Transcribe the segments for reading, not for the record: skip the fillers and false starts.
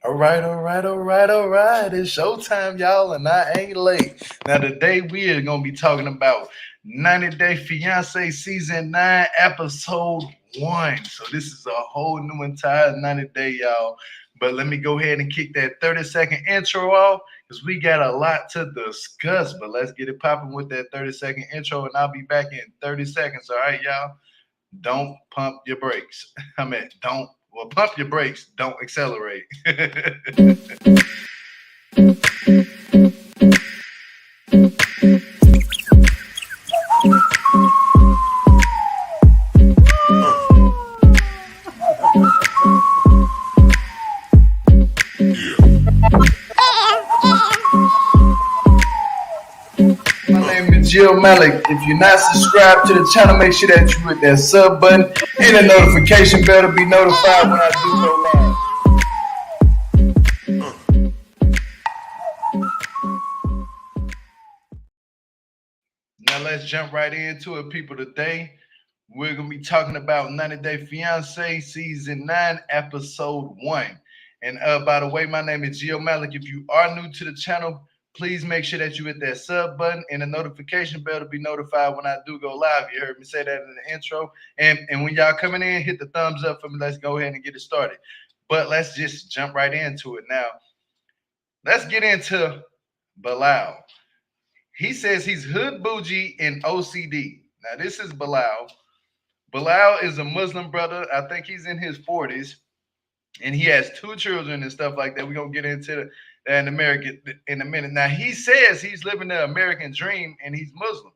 All right, all right, all right, all right. It's showtime, y'all, and I ain't late. Now, today we are going to be talking about 90 Day Fiance Season 9, Episode 1. So, this is a whole new entire 90 Day, y'all. But let me go ahead and kick that 30-second intro off because we got a lot to discuss. But let's get it popping with that 30-second intro, and I'll be back in 30 seconds. All right, y'all? Don't pump your brakes. I mean, pump your brakes, don't accelerate. My name is Jill Malik. If you're not subscribed to the channel, make sure that you hit that sub button and the notification bell to be notified when I do go live. Now let's jump right into it, people. Today we're gonna be talking about 90 Day Fiance Season 9, Episode 1. And by the way, my name is Gio Malik. If you are new to the channel, please make sure that you hit that sub button and the notification bell to be notified when I do go live. You heard me say that in the intro. And when y'all coming in, hit the thumbs up for me. Let's go ahead and get it started. But let's just jump right into it now. Let's get into Bilal. He says he's hood bougie and OCD. Now, this is Bilal. Bilal is a Muslim brother. I think he's in his 40s, and he has 2 children and stuff like that. We're going to get into that in America in a minute. Now, he says he's living the American dream, and he's Muslim.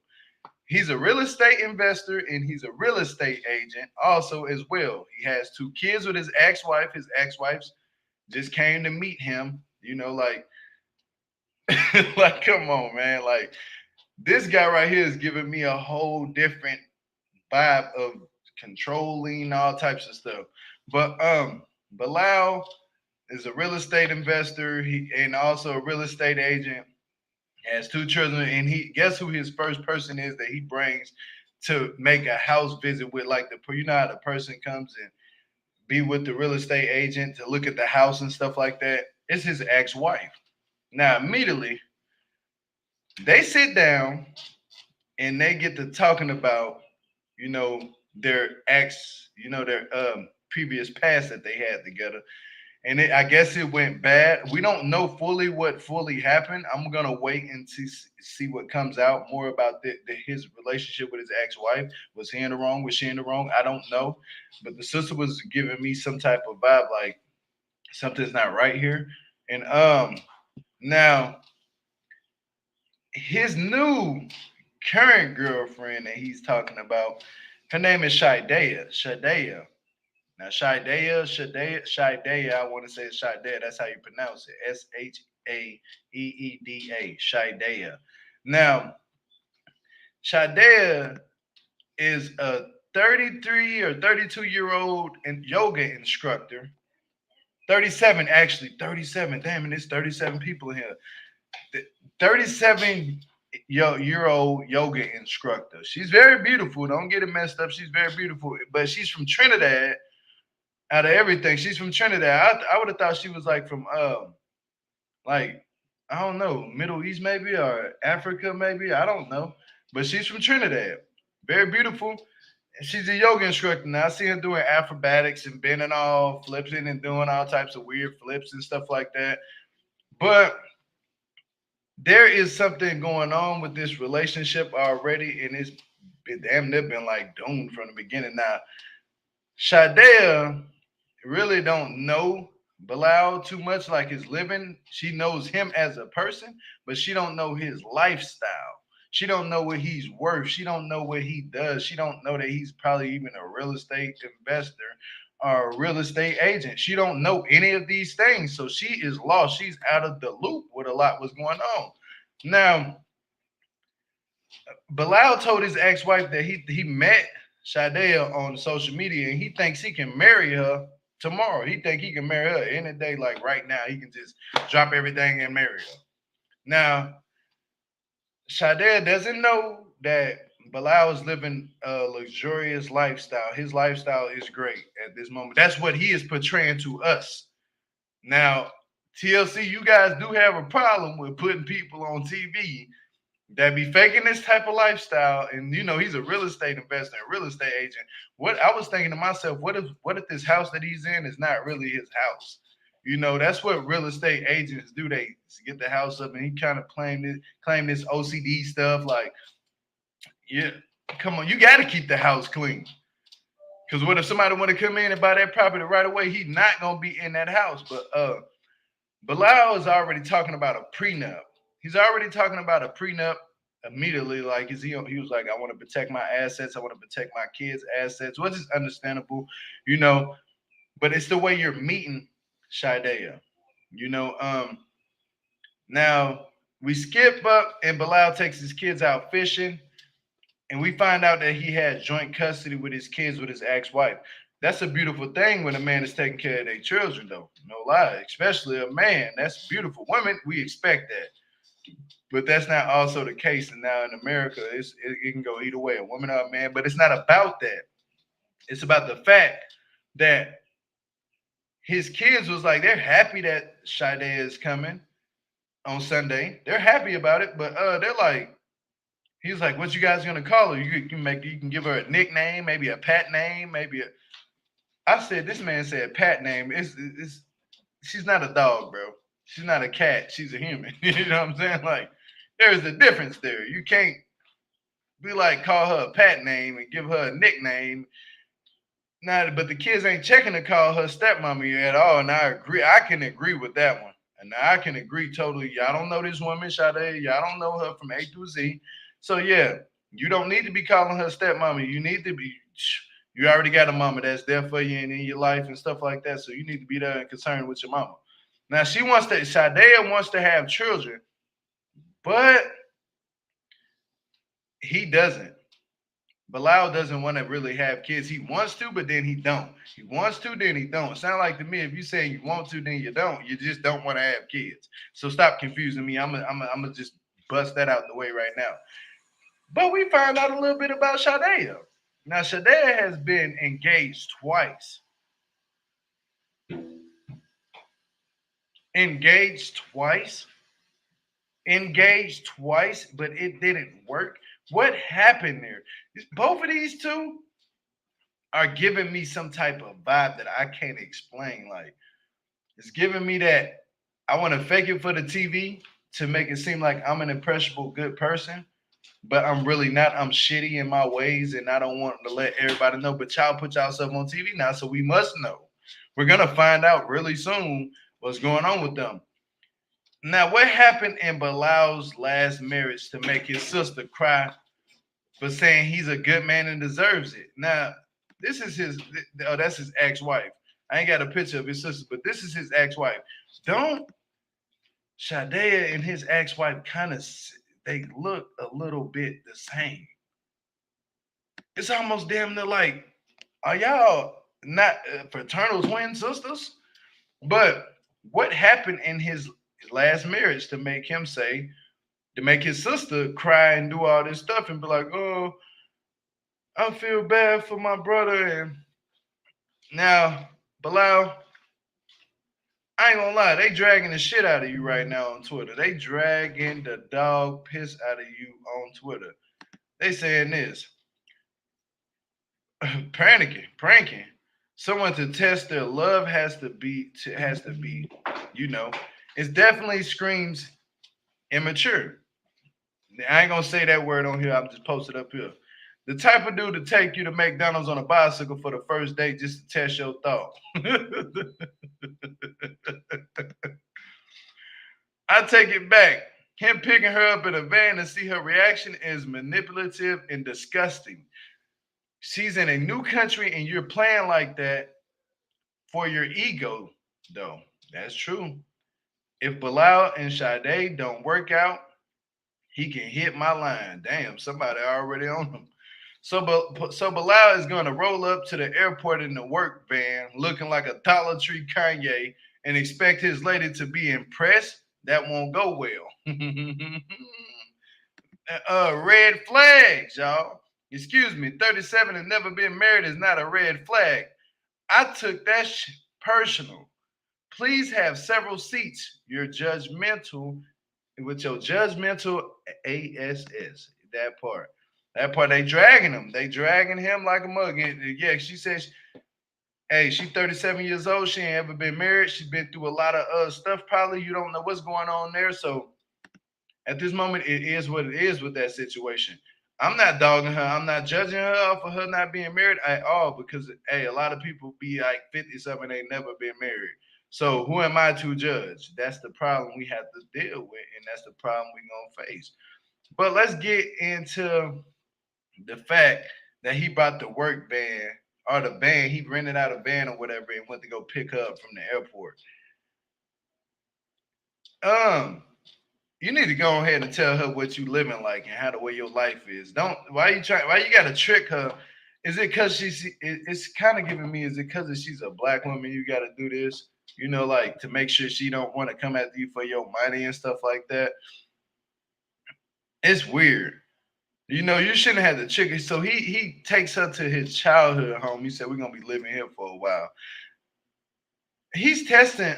He's a real estate investor, and he's a real estate agent also as well. He has 2 kids with his ex-wife. His ex-wife's just came to meet him, like, like, come on, man. Like, this guy right here is giving me a whole different vibe of controlling all types of stuff. But Bilal is a real estate investor and also a real estate agent. Has 2 children, and he guess who his first person is that he brings to make a house visit with, like how the person comes and be with the real estate agent to look at the house and stuff like that. It's his ex-wife. Now immediately they sit down and they get to talking about, their ex, their previous past that they had together. And I guess it went bad. We don't know fully what fully happened. I'm gonna wait and see what comes out more about his relationship with his ex-wife. Was he in the wrong? Was she in the wrong? I don't know. But the sister was giving me some type of vibe like something's not right here. And now his new current girlfriend that he's talking about, her name is Shaeeda. Shaeeda. Now, Shaeeda, I want to say it's Shaeeda. That's how you pronounce it. Shaeeda. Shaeeda. Now, Shaeeda is a 33 or 32-year-old yoga instructor. 37, actually. 37. Damn, and it's 37 people here. 37-year-old yoga instructor. She's very beautiful. Don't get it messed up. She's very beautiful. But she's from Trinidad. Out of everything, she's from Trinidad. I would have thought she was like from like, I don't know, Middle East maybe, or Africa maybe. I don't know. But she's from Trinidad. Very beautiful. And she's a yoga instructor. Now I see her doing acrobatics and bending all flipping and doing all types of weird flips and stuff like that. But there is something going on with this relationship already, and it's damn near been like doomed from the beginning. Now, Shaeeda really don't know Bilal too much, like his living. She knows him as a person, but she don't know his lifestyle. She don't know what he's worth. She don't know what he does. She don't know that he's probably even a real estate investor or a real estate agent. She don't know any of these things. So she is lost. She's out of the loop with a lot was going on. Now, Bilal told his ex-wife that he met Shaeeda on social media and he thinks he can marry her tomorrow. He think he can marry her any day, like right now. He can just drop everything and marry her. Now, Shaeeda doesn't know that Bilal is living a luxurious lifestyle. His lifestyle is great at this moment. That's what he is portraying to us. Now, TLC, you guys do have a problem with putting people on TV that be faking this type of lifestyle. And he's a real estate investor and real estate agent. What I was thinking to myself, what if this house that he's in is not really his house? That's what real estate agents do. They get the house up and he kind of claim this OCD stuff. Like, yeah, come on, you got to keep the house clean. Because what if somebody want to come in and buy that property right away? He's not gonna be in that house. But Bilal is already talking about a prenup. He's already talking about a prenup immediately. Like, he was like, I want to protect my assets. I want to protect my kids' assets, which is understandable, you know. But it's the way you're meeting Shaeeda. You know, now we skip up and Bilal takes his kids out fishing, and we find out that he had joint custody with his kids with his ex-wife. That's a beautiful thing when a man is taking care of their children, though. No lie, especially a man. That's beautiful. Women, we expect that. But that's not also the case. And now in America, it can go either way, a woman or a man. But it's not about that. It's about the fact that his kids was like, they're happy that Shaeeda is coming on Sunday. They're happy about it, but they're like, he's like, what you guys gonna call her? You can give her a nickname, maybe a pet name, maybe a. I said, this man said pet name. She's not a dog, bro. She's not a cat. She's a human. You know what I'm saying? Like, there's a difference there. You can't be like call her a pet name and give her a nickname. Now, but the kids ain't checking to call her stepmommy at all. And I agree. I can agree with that one. And I can agree totally. Y'all don't know this woman, Shaeeda. Y'all don't know her from A to Z. So yeah, you don't need to be calling her stepmommy. You need to be. You already got a mama that's there for you and in your life and stuff like that. So you need to be there and concerned with your mama. Now Shaeeda wants to have children, but he doesn't. Bilal doesn't want to really have kids. He wants to, but then he don't. He wants to, then he don't. Sound like to me, if you say you want to, then you don't. You just don't want to have kids. So stop confusing me. I'm gonna just bust that out the way right now. But we find out a little bit about Shaeeda. Now Shaeeda has been engaged twice. Engaged twice. Engaged twice, but it didn't work. What happened there? Both of these two are giving me some type of vibe that I can't explain. Like, it's giving me that I want to fake it for the TV to make it seem like I'm an impressionable, good person, but I'm really not. I'm shitty in my ways, and I don't want to let everybody know. But y'all put yourself on TV now, so we must know. We're gonna find out really soon what's going on with them. Now, what happened in Bilal's last marriage to make his sister cry for saying he's a good man and deserves it? Now, this is that's his ex-wife. I ain't got a picture of his sister, but this is his ex-wife. Don't Shaeeda and his ex-wife kind of, they look a little bit the same. It's almost damn near like, are y'all not fraternal twin sisters? But what happened in his last marriage to make him say, to make his sister cry and do all this stuff and be like, oh, I feel bad for my brother. And now, Bilal, I ain't gonna lie, they dragging the shit out of you right now on Twitter. They dragging the dog piss out of you on Twitter. They saying this, pranking. Someone to test their love has to be, you know, it definitely screams immature. I ain't gonna say that word on here. I'm just posted up here. The type of dude to take you to McDonald's on a bicycle for the first date just to test your thought. I take it back. Him picking her up in a van to see her reaction is manipulative and disgusting. She's in a new country and you're playing like that for your ego, though. That's true. If Bilal and Shaeeda don't work out, he can hit my line. Damn, somebody already on him. So Bilal is going to roll up to the airport in the work van looking like a Dollar Tree Kanye and expect his lady to be impressed. That won't go well. Red flags, y'all. Excuse me, 37 and never been married is not a red flag. I took that personal. Please have several seats. You're judgmental with your judgmental ass. That part. That part. They dragging him. They dragging him like a mug. And yeah, she says, hey, she's 37 years old. She ain't ever been married. She's been through a lot of stuff. Probably you don't know what's going on there. So at this moment, it is what it is with that situation. I'm not dogging her. I'm not judging her for her not being married at all because, hey, a lot of people be like 50 something, they never been married. So who am I to judge? That's the problem we have to deal with, and that's the problem we're going to face. But let's get into the fact that he brought the work van or the van. He rented out a van or whatever and went to go pick her up from the airport. Um, you need to go ahead and tell her what you living like and how the way your life is. Don't why you try why you gotta trick her. Is it because it's kind of giving me, is it because she's a black woman you gotta do this? You know, like to make sure she don't want to come after you for your money and stuff like that. It's weird. You know, you shouldn't have the trick. So he takes her to his childhood home. He said, we're gonna be living here for a while. He's testing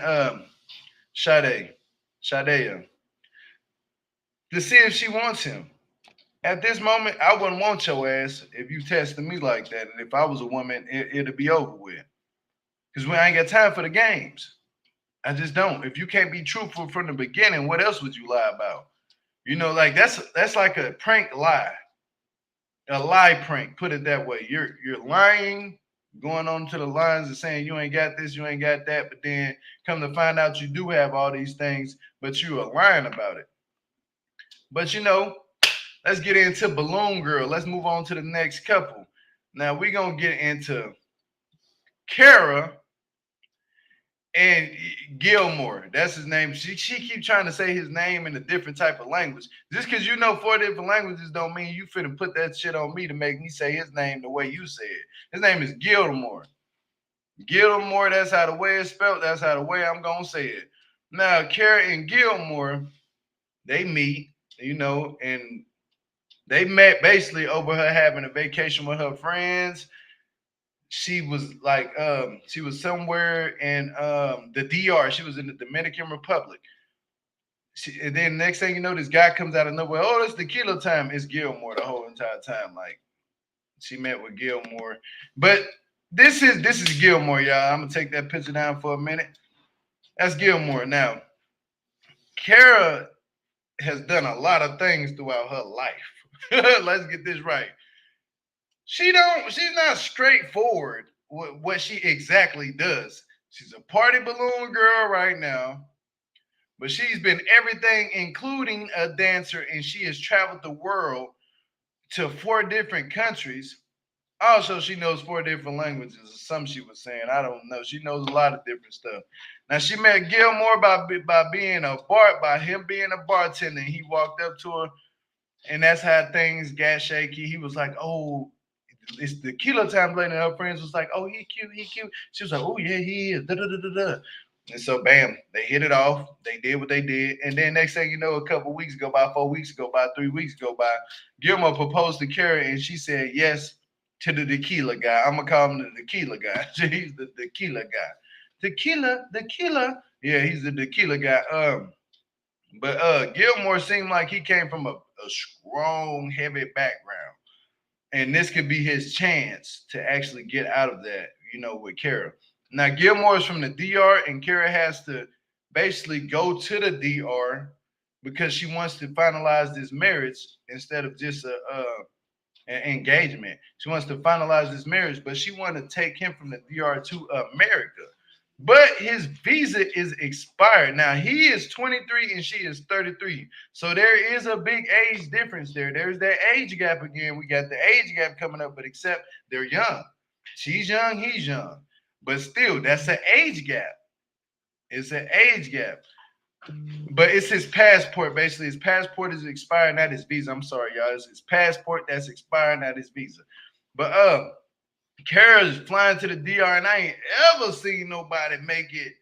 Sade, Sade to see if she wants him. At this moment, I wouldn't want your ass if you tested me like that. And if I was a woman, it'd be over with. Because we ain't got time for the games. I just don't. If you can't be truthful from the beginning, what else would you lie about? You know, like that's like a prank lie, a lie prank. Put it that way. You're lying, going on to the lines and saying you ain't got this, you ain't got that, but then come to find out you do have all these things, but you are lying about it. But you know, let's get into Balloon Girl. Let's move on to the next couple. Now we're gonna get into Kara and Gilmore. That's his name. She keep trying to say his name in a different type of language. Just because you know 4 different languages don't mean you finna put that shit on me to make me say his name the way you say it. His name is Gilmore. Gilmore, that's how the way it's spelled. That's how the way I'm gonna say it. Now, Kara and Gilmore, they meet, you know, and they met basically over her having a vacation with her friends. She was like, she was somewhere in the DR. She was in the Dominican Republic. And then next thing you know, this guy comes out of nowhere. Oh, it's tequila time. It's Gilmore the whole entire time. Like she met with Gilmore, but this is Gilmore, y'all. I'm gonna take that picture down for a minute. That's Gilmore. Now, Kara has done a lot of things throughout her life. Let's get this right. She's not straightforward what she exactly does. She's a party balloon girl right now, but she's been everything, including a dancer, and she has traveled the world to 4 different countries. Also, she knows 4 different languages. Some she was saying, I don't know. She knows a lot of different stuff. Now she met Gilmore by being by him being a bartender. He walked up to her, and that's how things got shaky. He was like, "Oh, it's the kilo time later." And her friends was like, "Oh, he cute, he cute." She was like, "Oh yeah, he is." Da, da, da, da, da. And so, bam, they hit it off. They did what they did, and then next thing you know, a couple weeks go by, 4 weeks go by, 3 weeks go by. Gilmore proposed to Carrie, and she said yes to the tequila guy. I'm gonna call him the tequila guy. He's the tequila guy. Tequila. Yeah, he's the tequila guy. But Gilmore seemed like he came from a strong, heavy background, and this could be his chance to actually get out of that, you know, with Kara. Now Gilmore is from the DR, and Kara has to basically go to the DR because she wants to finalize this marriage instead of just an engagement. She wants to finalize this marriage, but she wanted to take him from the DR to America. But his visa is expired. Now he is 23 and she is 33. So there is a big age difference there. There's that age gap again. We got the age gap coming up, but except they're young. She's young, he's young. But still, that's an age gap. It's an age gap. But it's his passport. Basically, his passport is expired, not his visa. I'm sorry, y'all. It's his passport that's expired, not his visa. But Kara's flying to the DR, and I ain't ever seen nobody make it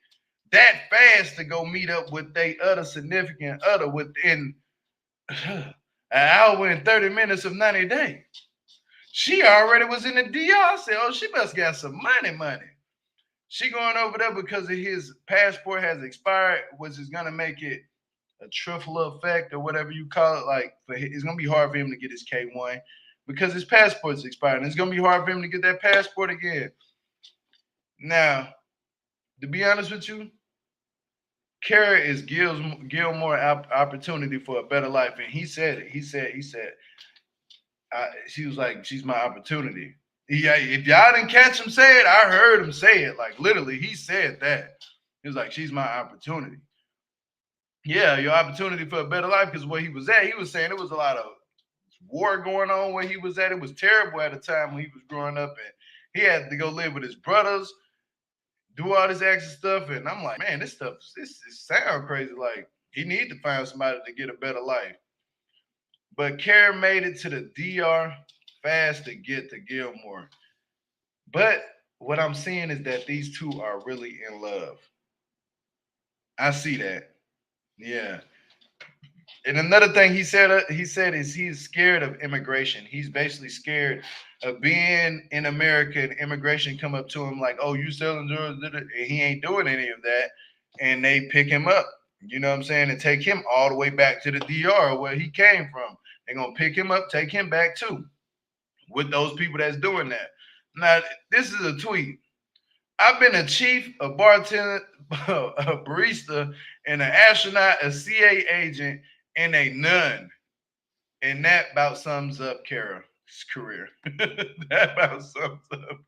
that fast to go meet up with their other significant other within an hour and 30 minutes of 90 days. She already was in the DR. I said, oh, she must got some money. She going over there because of his passport has expired, which is gonna make it a triple effect or whatever you call it. Like it's gonna be hard for him to get his K1 because his passport's expired. And it's gonna be hard for him to get that passport again. Now, to be honest with you, Kara is Gilmore opportunity for a better life, and he said it. He said, she was like, she's my opportunity. Yeah, if y'all didn't catch him say it, I heard him say it. Like literally, he said that. He was like, she's my opportunity. Yeah, your opportunity for a better life. Because where he was at, he was saying there was a lot of war going on where he was at. It was terrible at the time when he was growing up, and he had to go live with his brothers, do all this extra stuff. And I'm like, man, this sound crazy. Like he need to find somebody to get a better life. But Karen made it to the DR fast to get to Gilmore. But what I'm seeing is that these two are really in love. I see that. Yeah. And another thing he said is he's scared of immigration. He's basically scared of being in America and immigration come up to him like, "Oh, you selling drugs?" And he ain't doing any of that, and they pick him up. You know what I'm saying? And take him all the way back to the DR where he came from. They're gonna pick him up, take him back too, with those people that's doing that. Now, this is a tweet. I've been a chief, a bartender, a barista, and an astronaut, a CIA agent, and a nun. And that about sums up Kara's career. That about sums up.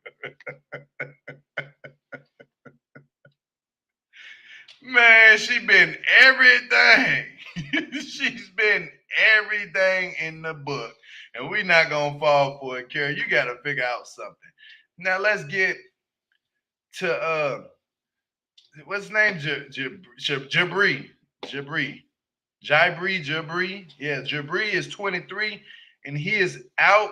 Man, she been everything. She's been everything in the book. And we not gonna fall for it, Kara. You gotta figure out something. Now let's get to what's his name? Jibri. Jibri. Jibri. Yeah, Jibri is 23 and he is out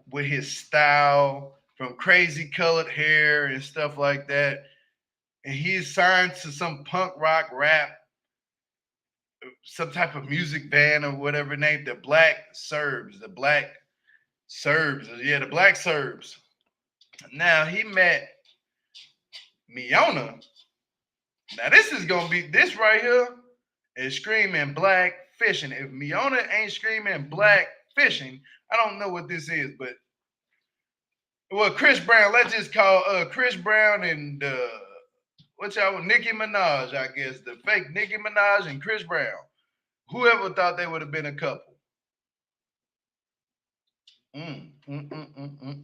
with his style from crazy colored hair and stuff like that. And he's signed to some punk rock rap, some type of music band or whatever named the Black Serbs. The Black Serbs. Yeah, the Black Serbs. Now he met Miona. Now this is gonna be this right here is screaming black fishing. If Miona ain't screaming black fishing, I don't know what this is, but well, Chris Brown. Let's just call Chris Brown and what y'all with Nicki Minaj, I guess the fake Nicki Minaj and Chris Brown. Whoever thought they would have been a couple. Mm, mm, mm, mm, mm, mm.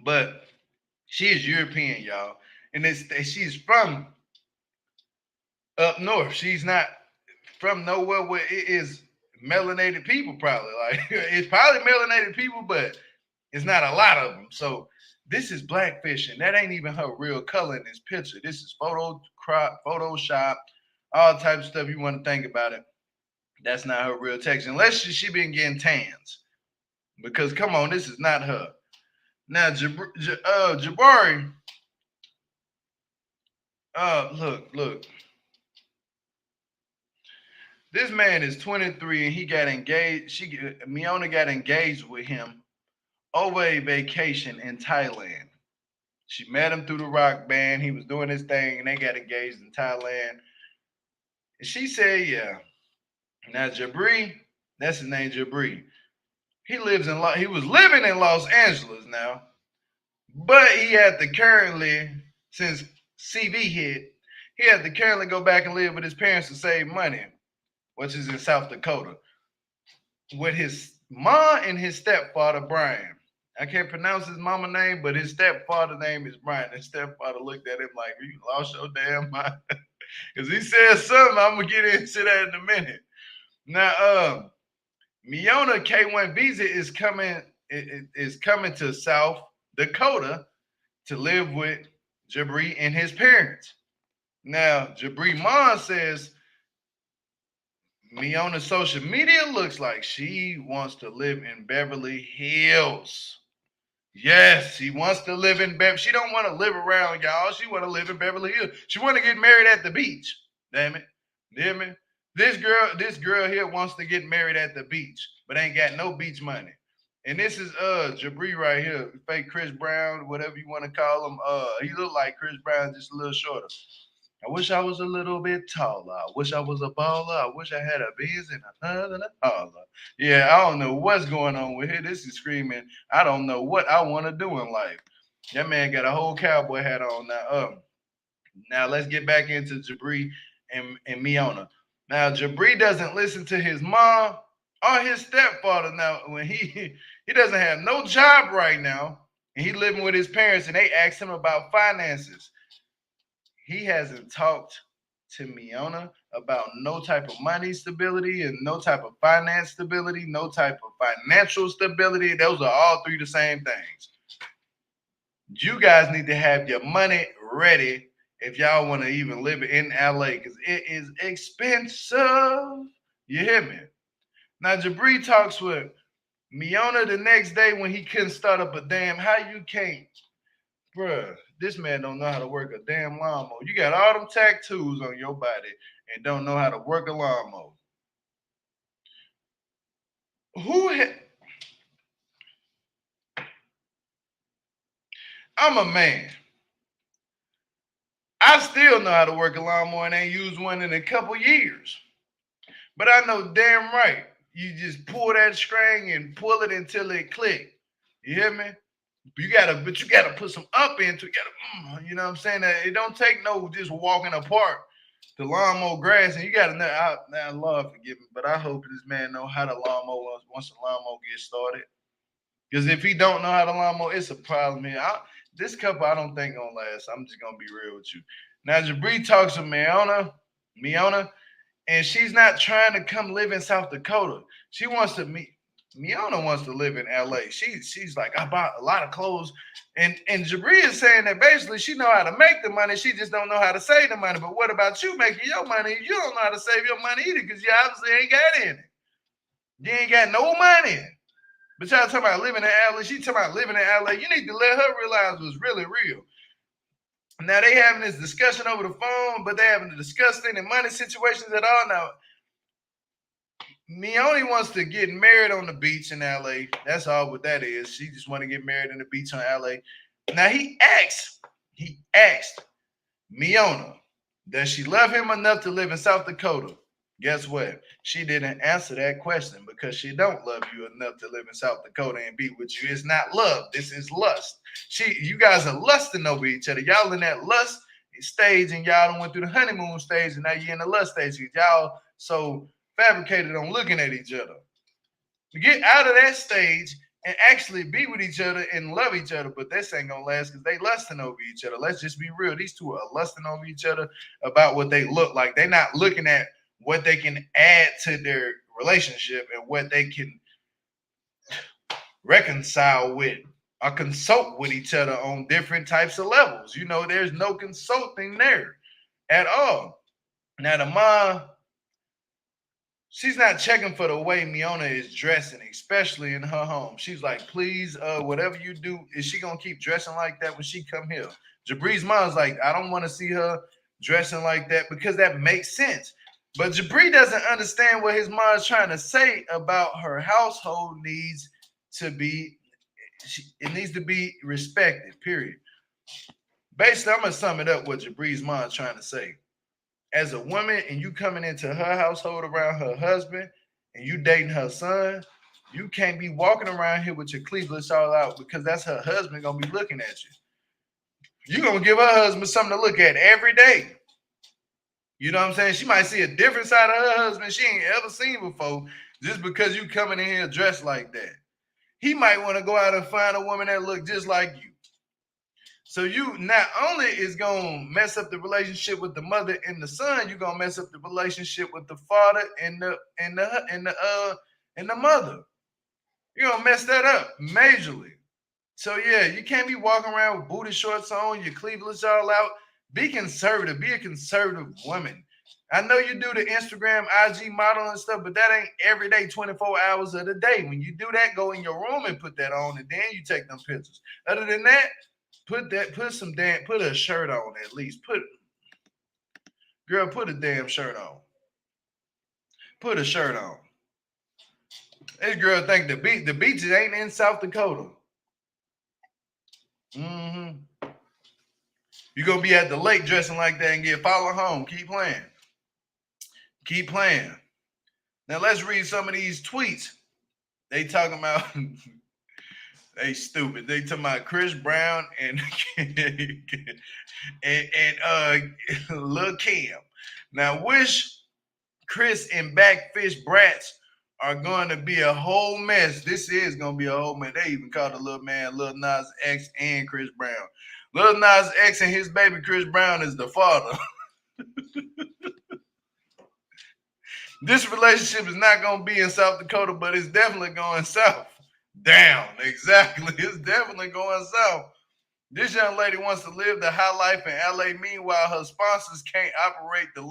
But she is European, y'all, and she's from up north. She's not from nowhere where it is melanated people. Probably like it's probably melanated people, but it's not a lot of them. So this is blackfish, and that ain't even her real color in this picture. This is Photoshop, all types of stuff you want to think about it. That's not her real text, unless she been getting tans. Because come on, this is not her. Now Jabari, look. This man is 23 and he got engaged. Miona got engaged with him over a vacation in Thailand. She met him through the rock band. He was doing his thing and they got engaged in Thailand. And she said, yeah. Now Jabri, that's his name, Jabri. He was living in Los Angeles now, but he had to currently, since CV hit, he had to currently go back and live with his parents to save money, which is in South Dakota, with his mom and his stepfather, Brian. I can't pronounce his mama name, but his stepfather name is Brian. His stepfather looked at him like, you lost your damn mind. Because he said something. I'm going to get into that in a minute. Now, Miona K1 visa is coming to South Dakota to live with Jabri and his parents. Now, Jabri mom says Miona's social media looks like she wants to live in Beverly Hills. Yes, she wants to live in Beverly. She don't want to live around y'all. She want to live in Beverly Hills. She want to get married at the beach. Damn it. Damn it. This girl here wants to get married at the beach, but ain't got no beach money. And this is Jibri right here, fake Chris Brown, whatever you want to call him. He looked like Chris Brown, just a little shorter. I wish I was a little bit taller. I wish I was a baller. I wish I had a biz and a holler. Yeah, I don't know what's going on with here. This is screaming. I don't know what I want to do in life. That man got a whole cowboy hat on now. Now let's get back into Jibri and Miona. Now Jibri doesn't listen to his mom or his stepfather. Now when he doesn't have no job right now, and he living with his parents, and they ask him about finances. He hasn't talked to Miona about no type of money stability and no type of finance stability, no type of financial stability. Those are all three the same things. You guys need to have your money ready if y'all want to even live in LA because it is expensive. You hear me? Now, Jibri talks with Miona the next day when he couldn't start up a damn. How you can't? Bruh, this man don't know how to work a damn lawnmower. You got all them tattoos on your body and don't know how to work a lawnmower. I'm a man. I still know how to work a lawnmower and ain't used one in a couple years. But I know damn right. You just pull that string and pull it until it click. You hear me? But you gotta put some up into it. You know what I'm saying? It don't take no just walking apart the lawnmower grass, and you gotta know. Lord forgive me, but I hope this man know how to lawnmower once the lawnmower gets started. Because if he don't know how to lawnmower, it's a problem here. This couple I don't think gonna last. I'm just gonna be real with you. Now Jabri talks to Miona, and she's not trying to come live in South Dakota. She wants to meet. Miona wants to live in LA. She's like, I bought a lot of clothes. And Jabri is saying that basically she know how to make the money. She just don't know how to save the money. But what about you making your money? You don't know how to save your money either because you obviously ain't got any. You ain't got no money. But y'all talking about living in LA. She talking about living in LA. You need to let her realize what's really real. Now they having this discussion over the phone, but they haven't discussed any money situations at all. Now Mioni wants to get married on the beach in LA. That's all what that is. She just want to get married on the beach on LA. Now he asked Miona, does she love him enough to live in South Dakota? Guess what? She didn't answer that question because she don't love you enough to live in South Dakota and be with you. It's not love. This is lust. You guys are lusting over each other. Y'all in that lust stage and y'all done went through the honeymoon stage and now you're in the lust stage. Y'all so fabricated on looking at each other. To get out of that stage and actually be with each other and love each other, but this ain't gonna last because they lusting over each other. Let's just be real. These two are lusting over each other about what they look like. They're not looking at what they can add to their relationship and what they can reconcile with or consult with each other on different types of levels. You know, there's no consulting there at all. Now the mom, she's not checking for the way Miona is dressing, especially in her home. She's like, please, whatever you do, is she gonna keep dressing like that when she come here? Jabri's mom's like, I don't want to see her dressing like that because that makes sense. But Jabri doesn't understand what his mom's trying to say about her household needs to be, it needs to be respected, period. Basically, I'm gonna sum it up what Jabri's mom's trying to say. As a woman and you coming into her household around her husband and you dating her son, you can't be walking around here with your cleavage all out because that's her husband gonna be looking at you. You're gonna give her husband something to look at every day. You know what I'm saying? She might see a different side of her husband she ain't ever seen before just because you coming in here dressed like that. He might want to go out and find a woman that look just like you. So you not only is gonna mess up the relationship with the mother and the son, you're gonna mess up the relationship with the father and the mother. You're gonna mess that up majorly. So yeah, you can't be walking around with booty shorts on, your cleavage all out. Be conservative. Be a conservative woman. I know you do the Instagram, IG model and stuff, but that ain't every day, 24 hours of the day. When you do that, go in your room and put that on, and then you take them pictures. Other than that, put a shirt on at least. Put a damn shirt on. Put a shirt on. This girl think the beaches ain't in South Dakota. Mm-hmm. You gonna be at the lake dressing like that and get followed home. Keep playing. Keep playing. Now let's read some of these tweets. They talking about they stupid. They talking about Chris Brown and Lil Kim. Now wish Chris and Backfish Brats are going to be a whole mess. This is going to be a whole mess. They even called the little man Lil Nas X and Chris Brown. Lil Nas X and his baby Chris Brown is the father. This relationship is not going to be in South Dakota, but it's definitely going south. Down, exactly. It's definitely going south. This young lady wants to live the high life in LA. Meanwhile, her sponsors can't operate the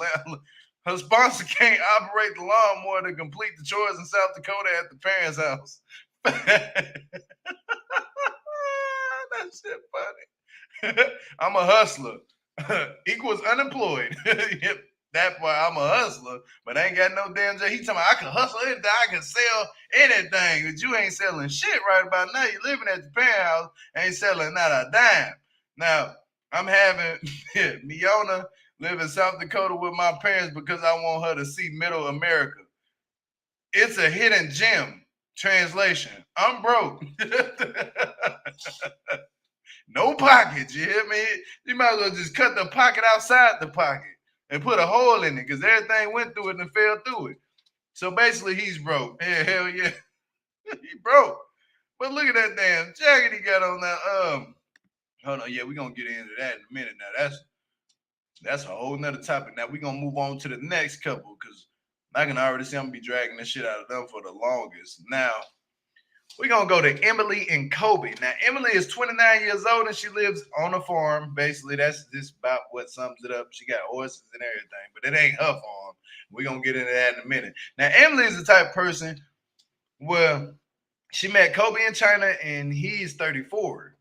her sponsor can't operate the lawnmower to complete the chores in South Dakota at the parents' house. That shit funny. I'm a hustler. Equals unemployed. Yep. That's why I'm a hustler, but I ain't got no damn job. He talking about I can hustle anything, I can sell anything, but you ain't selling shit right about now. You living at the parent house, ain't selling not a dime. Now, I'm having Miona live in South Dakota with my parents because I want her to see Middle America. It's a hidden gem. Translation: I'm broke. No pockets, you hear me? You might as well just cut the pocket outside the pocket and put a hole in it because everything went through it and fell through it. So basically, he's broke. Yeah, hell yeah. He broke. But look at that damn jacket he got on that. Hold on, yeah, we're gonna get into that in a minute. Now that's a whole nother topic. Now we're gonna move on to the next couple because I can already see I'm gonna be dragging this shit out of them for the longest. Now we're gonna go to Emily and Kobe. Now, Emily is 29 years old and she lives on a farm. Basically, that's just about what sums it up. She got horses and everything, but it ain't her farm. We're gonna get into that in a minute. Now, Emily is the type of person where she met Kobe in China and he's 34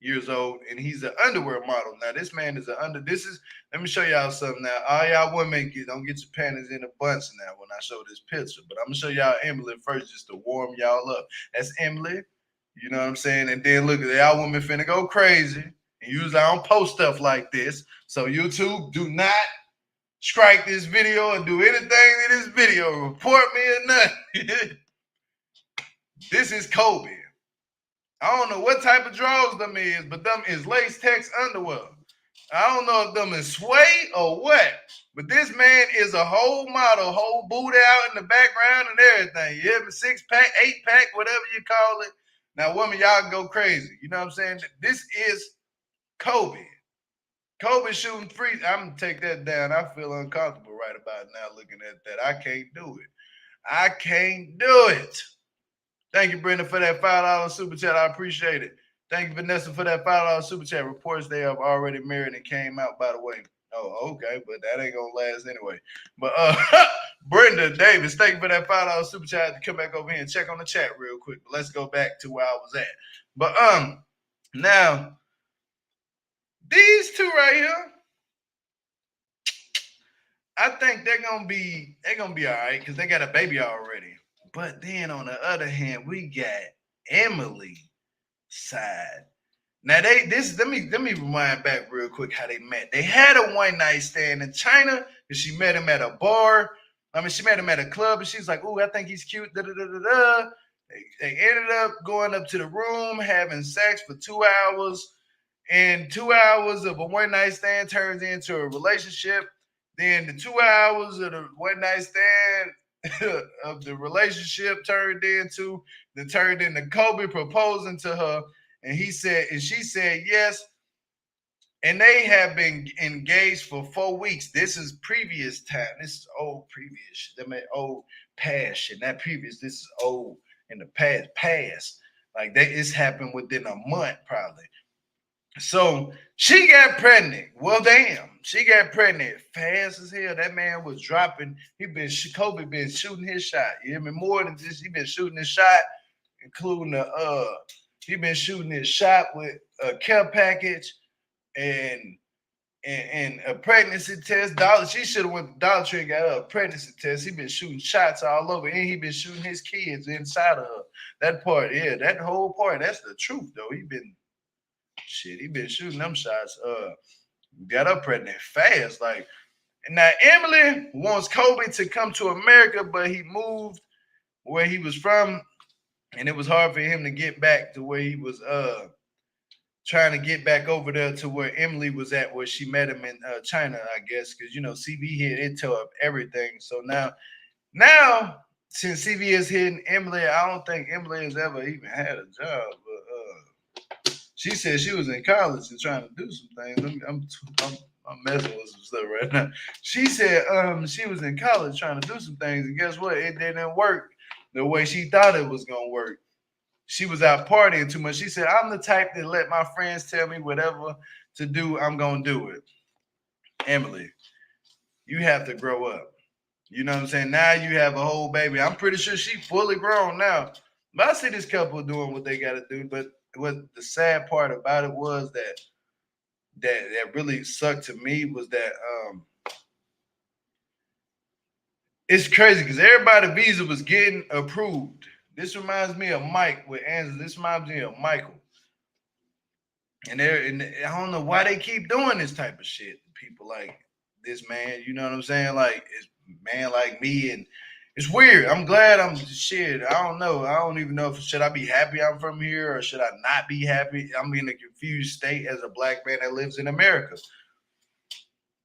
years old and he's an underwear model. Now, this man is let me show y'all something now. All y'all women, don't get your panties in a bunch now when I show this picture, but I'm gonna show y'all Emily first just to warm y'all up. That's Emily, you know what I'm saying? And then look at y'all women finna go crazy. And usually I don't post stuff like this. So YouTube, do not strike this video or do anything to this video. Report me or nothing. This is Kobe. I don't know what type of drawers them is, but them is latex underwear. I don't know if them is suede or what, but this man is a whole model, whole booty out in the background and everything. You hear me? 6-pack, 8-pack, whatever you call it. Now, women, y'all can go crazy. You know what I'm saying? This is Kobe. Kobe shooting free. I'm going to take that down. I feel uncomfortable right about now looking at that. I can't do it. I can't do it. Thank you, Brenda, for that $5 super chat. I appreciate it. Thank you, Vanessa, for that $5 super chat. Reports they have already married and came out, by the way. Oh, okay, but that ain't gonna last anyway. But Brenda Davis, thank you for that $5 super chat. To come back over here and check on the chat real quick. But let's go back to where I was at. But now these two right here, I think they're gonna be all right because they got a baby already. But then on the other hand, we got Emily side. Now let me rewind back real quick how they met. They had a one night stand in China and she met him at a bar. I mean, she met him at a club and she's like, "Ooh, I think he's cute." Da, da, da, da, da. They ended up going up to the room, having sex for 2 hours, and 2 hours of a one night stand turns into a relationship. Then the 2 hours of the one night stand of the relationship turned into Kobe proposing to her, and she said yes. And they have been engaged for 4 weeks. This is previous time. This is old previous. They made old past shit. Not previous. This is old in the past. Like it's happened within a month probably. So she got pregnant. Well, damn, she got pregnant fast as hell. That man was dropping. Kobe been shooting his shot. You hear me? More than this, he been shooting his shot, including he been shooting his shot with a care package and and a pregnancy test. She should have went to Dollar Tree and got her a pregnancy test. He been shooting shots all over, and he been shooting his kids inside of her. That part, yeah, that whole part, that's the truth though. He been shooting them shots. Got her pregnant fast. Like now, Emily wants Kobe to come to America, but he moved where he was from, and it was hard for him to get back to where he was trying to get back over there to where Emily was at, where she met him in China, I guess, because CB hit it tore up everything. So now since CB is hitting Emily, I don't think Emily has ever even had a job. But she said she was in college and trying to do some things. I'm messing with some stuff right now. She said she was in college trying to do some things, and guess what? It didn't work the way she thought it was gonna work. She was out partying too much. She said, I'm the type that let my friends tell me whatever to do, I'm gonna do it. Emily, you have to grow up. You know what I'm saying? Now you have a whole baby. I'm pretty sure she fully grown now. But I see this couple doing what they gotta do. But what the sad part about it was that really sucked to me was that it's crazy because everybody's visa was getting approved. This reminds me of Mike with Angela. This reminds me of Michael. And I don't know why they keep doing this type of shit. People like this man, you know what I'm saying? Like it's man like me, and it's weird. I'm glad I'm shit. I don't know. I don't even know if should I be happy I'm from here or should I not be happy. I'm in a confused state as a black man that lives in America.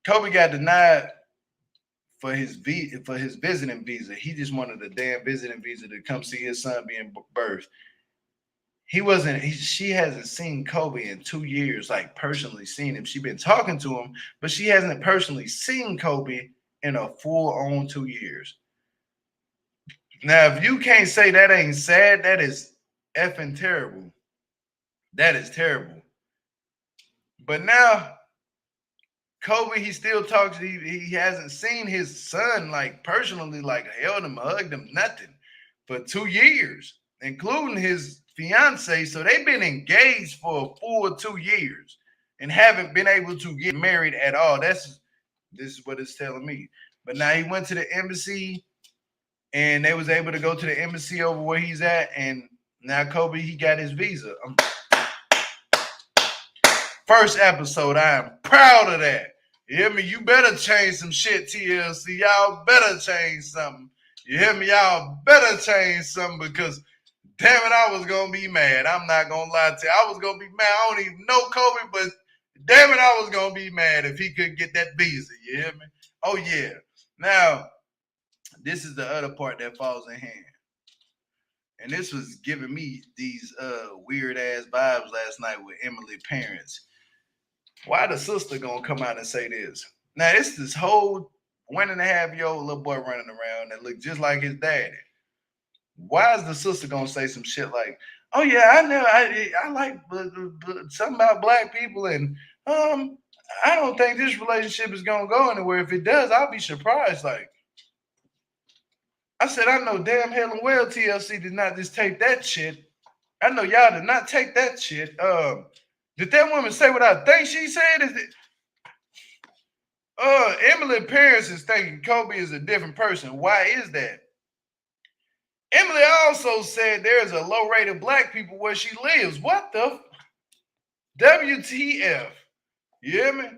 Kobe got denied for his visiting visa. He just wanted a damn visiting visa to come see his son being birthed. She hasn't seen Kobe in 2 years, like personally seen him. She's been talking to him, but she hasn't personally seen Kobe in a full on 2 years. Now, if you can't say that ain't sad, that is effing terrible. That is terrible. But now, Kobe, he still talks. He hasn't seen his son like personally, like held him, hugged him, nothing for 2 years, including his fiance. So they've been engaged for a full 2 years and haven't been able to get married at all. This is what it's telling me. But now he went to the embassy and they was able to go to the embassy over where he's at. And now Kobe, he got his visa. First episode, I am proud of that. You hear me? You better change some shit, TLC. Y'all better change something. You hear me? Y'all better change something because damn it, I was gonna be mad. I'm not gonna lie to you. I was gonna be mad. I don't even know Kobe, but damn it, I was gonna be mad if he couldn't get that visa. You hear me? Oh yeah. Now, this is the other part that falls in hand. And this was giving me these weird ass vibes last night with Emily parents. Why the sister gonna come out and say this? Now it's this whole 1.5-year old little boy running around that look just like his daddy. Why is the sister gonna say some shit like, "Oh yeah, I know, I like something about black people, and I don't think this relationship is gonna go anywhere. If it does, I'll be surprised." Like I said, I know damn hell and well TLC did not just take that shit. I know y'all did not take that shit. Did that woman say what I think she said? Is it? Emily parents is thinking Kobe is a different person. Why is that? Emily also said there's a low rate of black people where she lives. What the WTF? You hear me?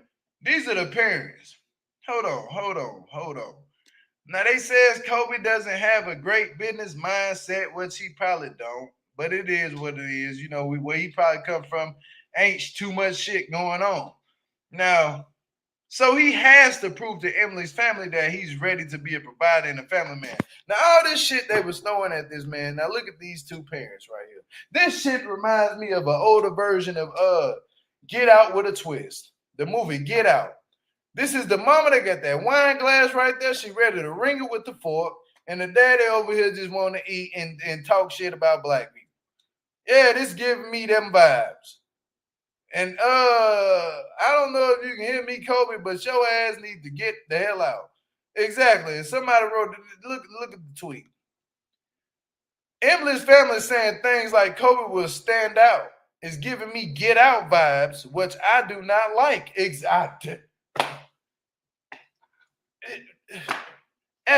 These are the parents. Hold on. Now they says Kobe doesn't have a great business mindset, which he probably don't, but it is what it is. You know, where he probably come from ain't too much shit going on. Now, so he has to prove to Emily's family that he's ready to be a provider and a family man. Now, all this shit they was throwing at this man. Now, look at these two parents right here. This shit reminds me of an older version of Get Out with a Twist. The movie Get Out. This is the mama that got that wine glass right there. She ready to ring it with the fork. And the daddy over here just want to eat and talk shit about black people. Yeah, this giving me them vibes. And I don't know if you can hear me, Kobe, but your ass need to get the hell out. Exactly. And somebody wrote, look at the tweet. Emily's family saying things like Kobe will stand out is giving me get out vibes, which I do not like.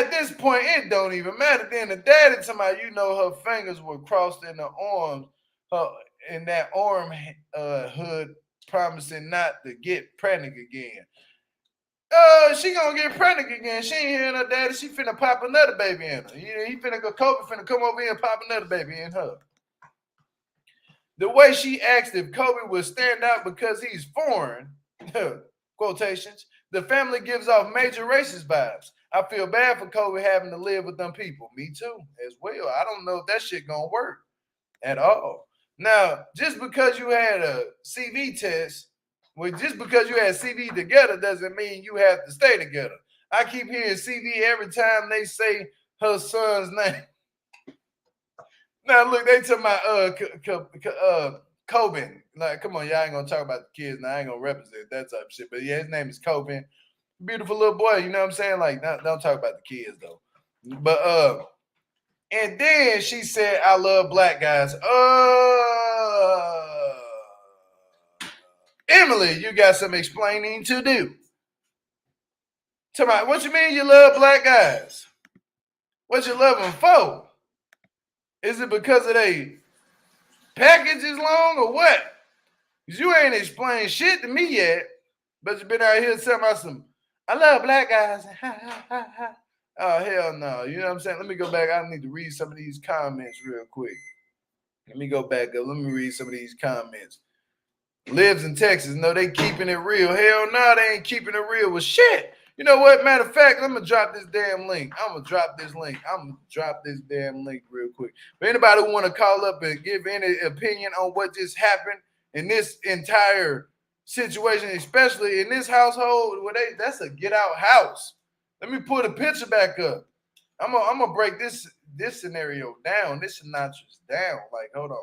at this point, it don't even matter. Then the daddy talking about, you know, her fingers were crossed in the arms, her in that arm hood, promising not to get pregnant again. She gonna get pregnant again. She ain't hearing her daddy. She finna pop another baby in her. He finna go. Kobe finna come over here and pop another baby in her. The way she asked if Kobe would stand out because he's foreign, quotations, the family gives off major racist vibes. I feel bad for Kobe having to live with them people. Me too, as well. I don't know if that shit gonna work at all. Now, just because you had a CV test, well, just because you had CV together doesn't mean you have to stay together. I keep hearing CV every time they say her son's name. Now look, they talking about Coben. Like, come on, y'all ain't gonna talk about the kids. Now I ain't gonna represent that type of shit. But yeah, his name is Coben. Beautiful little boy, you know what I'm saying? Like, don't talk about the kids though. But and then she said, I love black guys. Emily, you got some explaining to do. Tell me, what you mean you love black guys? What you love them for? Is it because of they package is long or what? Because you ain't explained shit to me yet, but you been out here telling me some, I love black guys. Oh, hell no. You know what I'm saying? Let me go back. I need to read some of these comments real quick. Let me go back up. Let me read some of these comments. Lives in Texas. No, they keeping it real. Hell no, they ain't keeping it real with shit. You know what? Matter of fact, I'm going to drop this damn link. I'm going to drop this damn link real quick. But anybody who want to call up and give any opinion on what just happened in this entire situation, especially in this household, where that's a get out house. Let me put a picture back up. I'm gonna break this scenario down. This synopsis down. Like, hold on.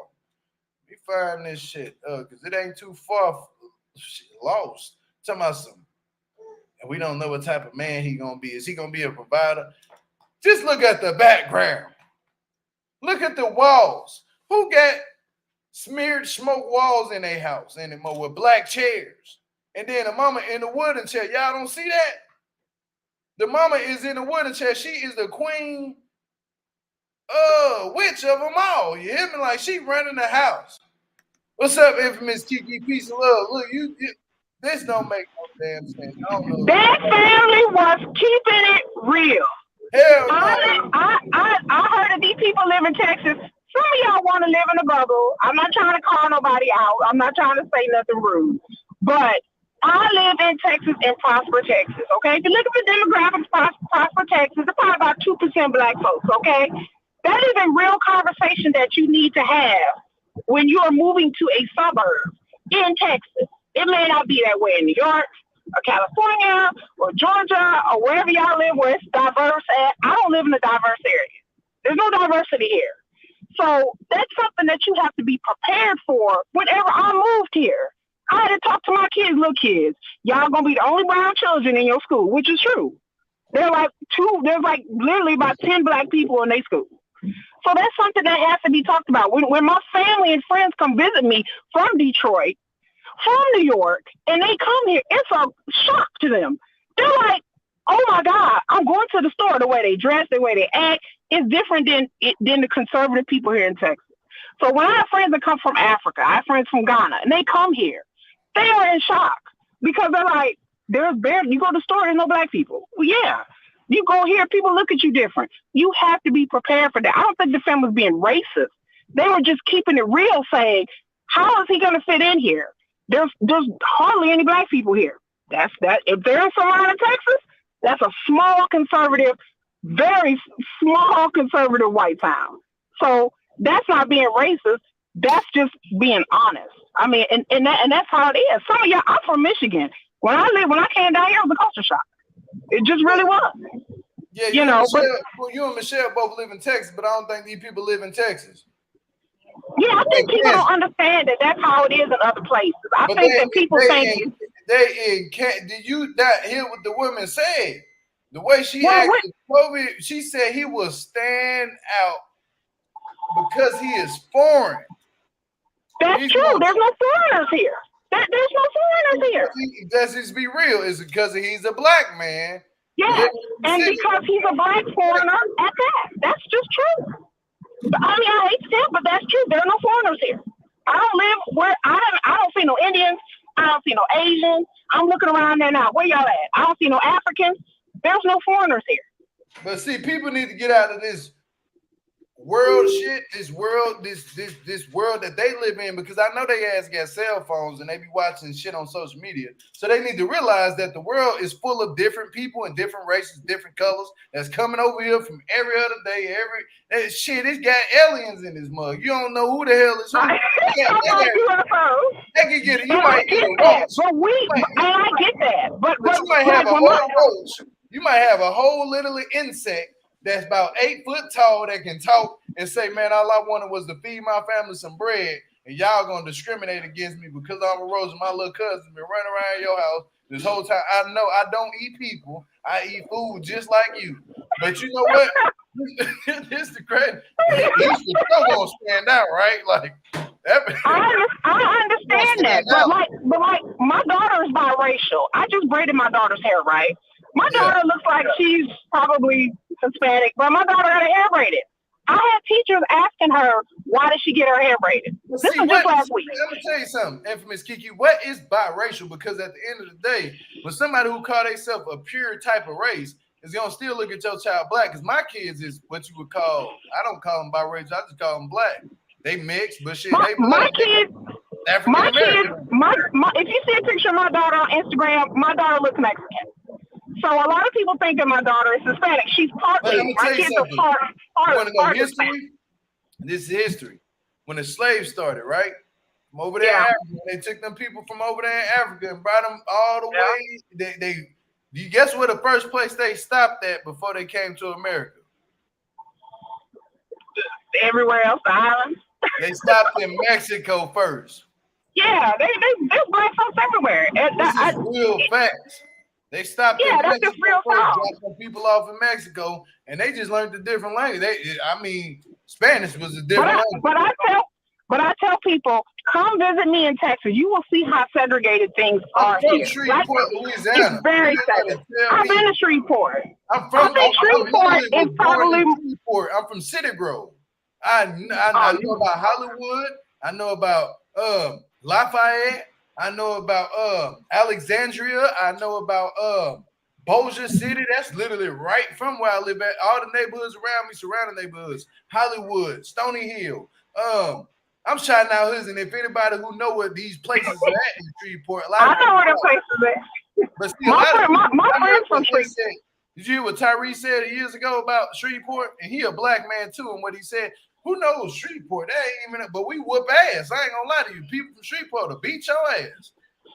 Let me find this shit because it ain't too far. Shit, lost. Talking about some. And we don't know what type of man he gonna be. Is he gonna be a provider? Just look at the background. Look at the walls. Who got smeared smoke walls in their house anymore with black chairs? And then a mama in the wooden chair. Y'all don't see that? The mama is in the wooden chair. She is the queen witch of them all. You hear me? Like, she running the house. What's up, infamous Kiki? Peace of love. Look, you this don't make no damn sense. I don't know. That family was keeping it real. Hell no. I heard that these people live in Texas. Some of y'all want to live in a bubble. I'm not trying to call nobody out. I'm not trying to say nothing rude. But I live in Texas, in Prosper, Texas, okay? If you look at the demographics, Prosper, Texas, it's probably about 2% black folks, okay? That is a real conversation that you need to have when you are moving to a suburb in Texas. It may not be that way in New York or California or Georgia or wherever y'all live where it's diverse at. I don't live in a diverse area. There's no diversity here. So that's something that you have to be prepared for whenever I moved here. I had to talk to my kids, little kids. Y'all gonna be the only brown children in your school, which is true. There's like literally about 10 black people in their school. So that's something that has to be talked about. When my family and friends come visit me from Detroit, from New York, and they come here, it's a shock to them. They're like, oh my God, I'm going to the store. The way they dress, the way they act is different than the conservative people here in Texas. So when I have friends that come from Africa, I have friends from Ghana, and they come here, they are in shock because they're like, you go to the store, there's no black people. Well, yeah. You go here, people look at you different. You have to be prepared for that. I don't think the family was being racist. They were just keeping it real, saying, how is he going to fit in here? There's hardly any black people here. That's that. If they're in Savannah, Texas, that's a small conservative, very small conservative white town. So that's not being racist. That's just being honest. I mean, and that's how it is. Some of y'all, I'm from Michigan. When I came down here, it was a culture shock. It just really was. Yeah, you and Michelle both live in Texas, but I don't think these people live in Texas. Yeah, I think people don't understand that that's how it is in other places. I think that people think did you not hear what the woman said? The way she acted, Kobe, she said he will stand out because he is foreign. That's true. There's no foreigners here. There's no foreigners here. Let's just be real. It's because he's a black man. Yes, and because he's a black foreigner at that. That's just true. I mean, I hate to say it, but that's true. There are no foreigners here. I don't live where I don't see no Indians. I don't see no Asians. I'm looking around there now. Where y'all at? I don't see no Africans. There's no foreigners here. But see, people need to get out of this world shit, this world that they live in, because I know they ass got cell phones and they be watching shit on social media. So they need to realize that the world is full of different people and different races, different colors that's coming over here from every other day. It's got aliens in this mug. You don't know who the hell is who. They can get it. You might get a roach. I get that. But you might have a whole roach. You might have a whole little insect that's about 8 foot tall that can talk and say, man, all I wanted was to feed my family some bread, and y'all gonna discriminate against me because I'm a rose and my little cousin been running around your house this whole time. I know I don't eat people. I eat food just like you. But you know what? This the crazy. This is still gonna stand out, right? Like that. I understand that, but like my daughter is biracial. I just braided my daughter's hair, right? My daughter looks like she's probably Hispanic, but my daughter got her hair braided. I had teachers asking her, why did she get her hair braided? This was just last week. Let me tell you something, infamous Kiki. What is biracial? Because at the end of the day, when somebody who call themselves a pure type of race is going to still look at your child black, because my kids is what you would call, I don't call them biracial, I just call them black. They mix, but shit, they black. My kids, if you see a picture of my daughter on Instagram, my daughter looks Mexican. So a lot of people think that my daughter is Hispanic. She's partly. My kids are part. You want to know history? This is history. When the slaves started, right? From over there in Africa, they took them people from over there in Africa and brought them all the way. You guess where the first place they stopped at before they came to America? Everywhere else, the islands. They stopped in Mexico first. Yeah, there's black folks everywhere. This is real facts. They stopped in Mexico first, dropped some people off in Mexico, and they just learned a different language. Spanish was a different language. But I tell people, come visit me in Texas. You will see how segregated things are here. Shreveport, Louisiana. It's very segregated. I've been to Shreveport. I'm from Shreveport. I'm from City Grove. I know about Hollywood. I know about Lafayette. I know about Alexandria. I know about Bossier City. That's literally right from where I live at. All the neighborhoods around me, surrounding neighborhoods. Hollywood, Stony Hill. I'm shouting out hoods, and if anybody who know what these places are at in Shreveport, I know where the places at. But see, my friend's from Shreveport. Did you hear what Tyrese said years ago about Shreveport? And he a black man too, and what he said. Who knows Shreveport? That ain't even. But we whoop ass. I ain't gonna lie to you. People from Shreveport will beat your ass.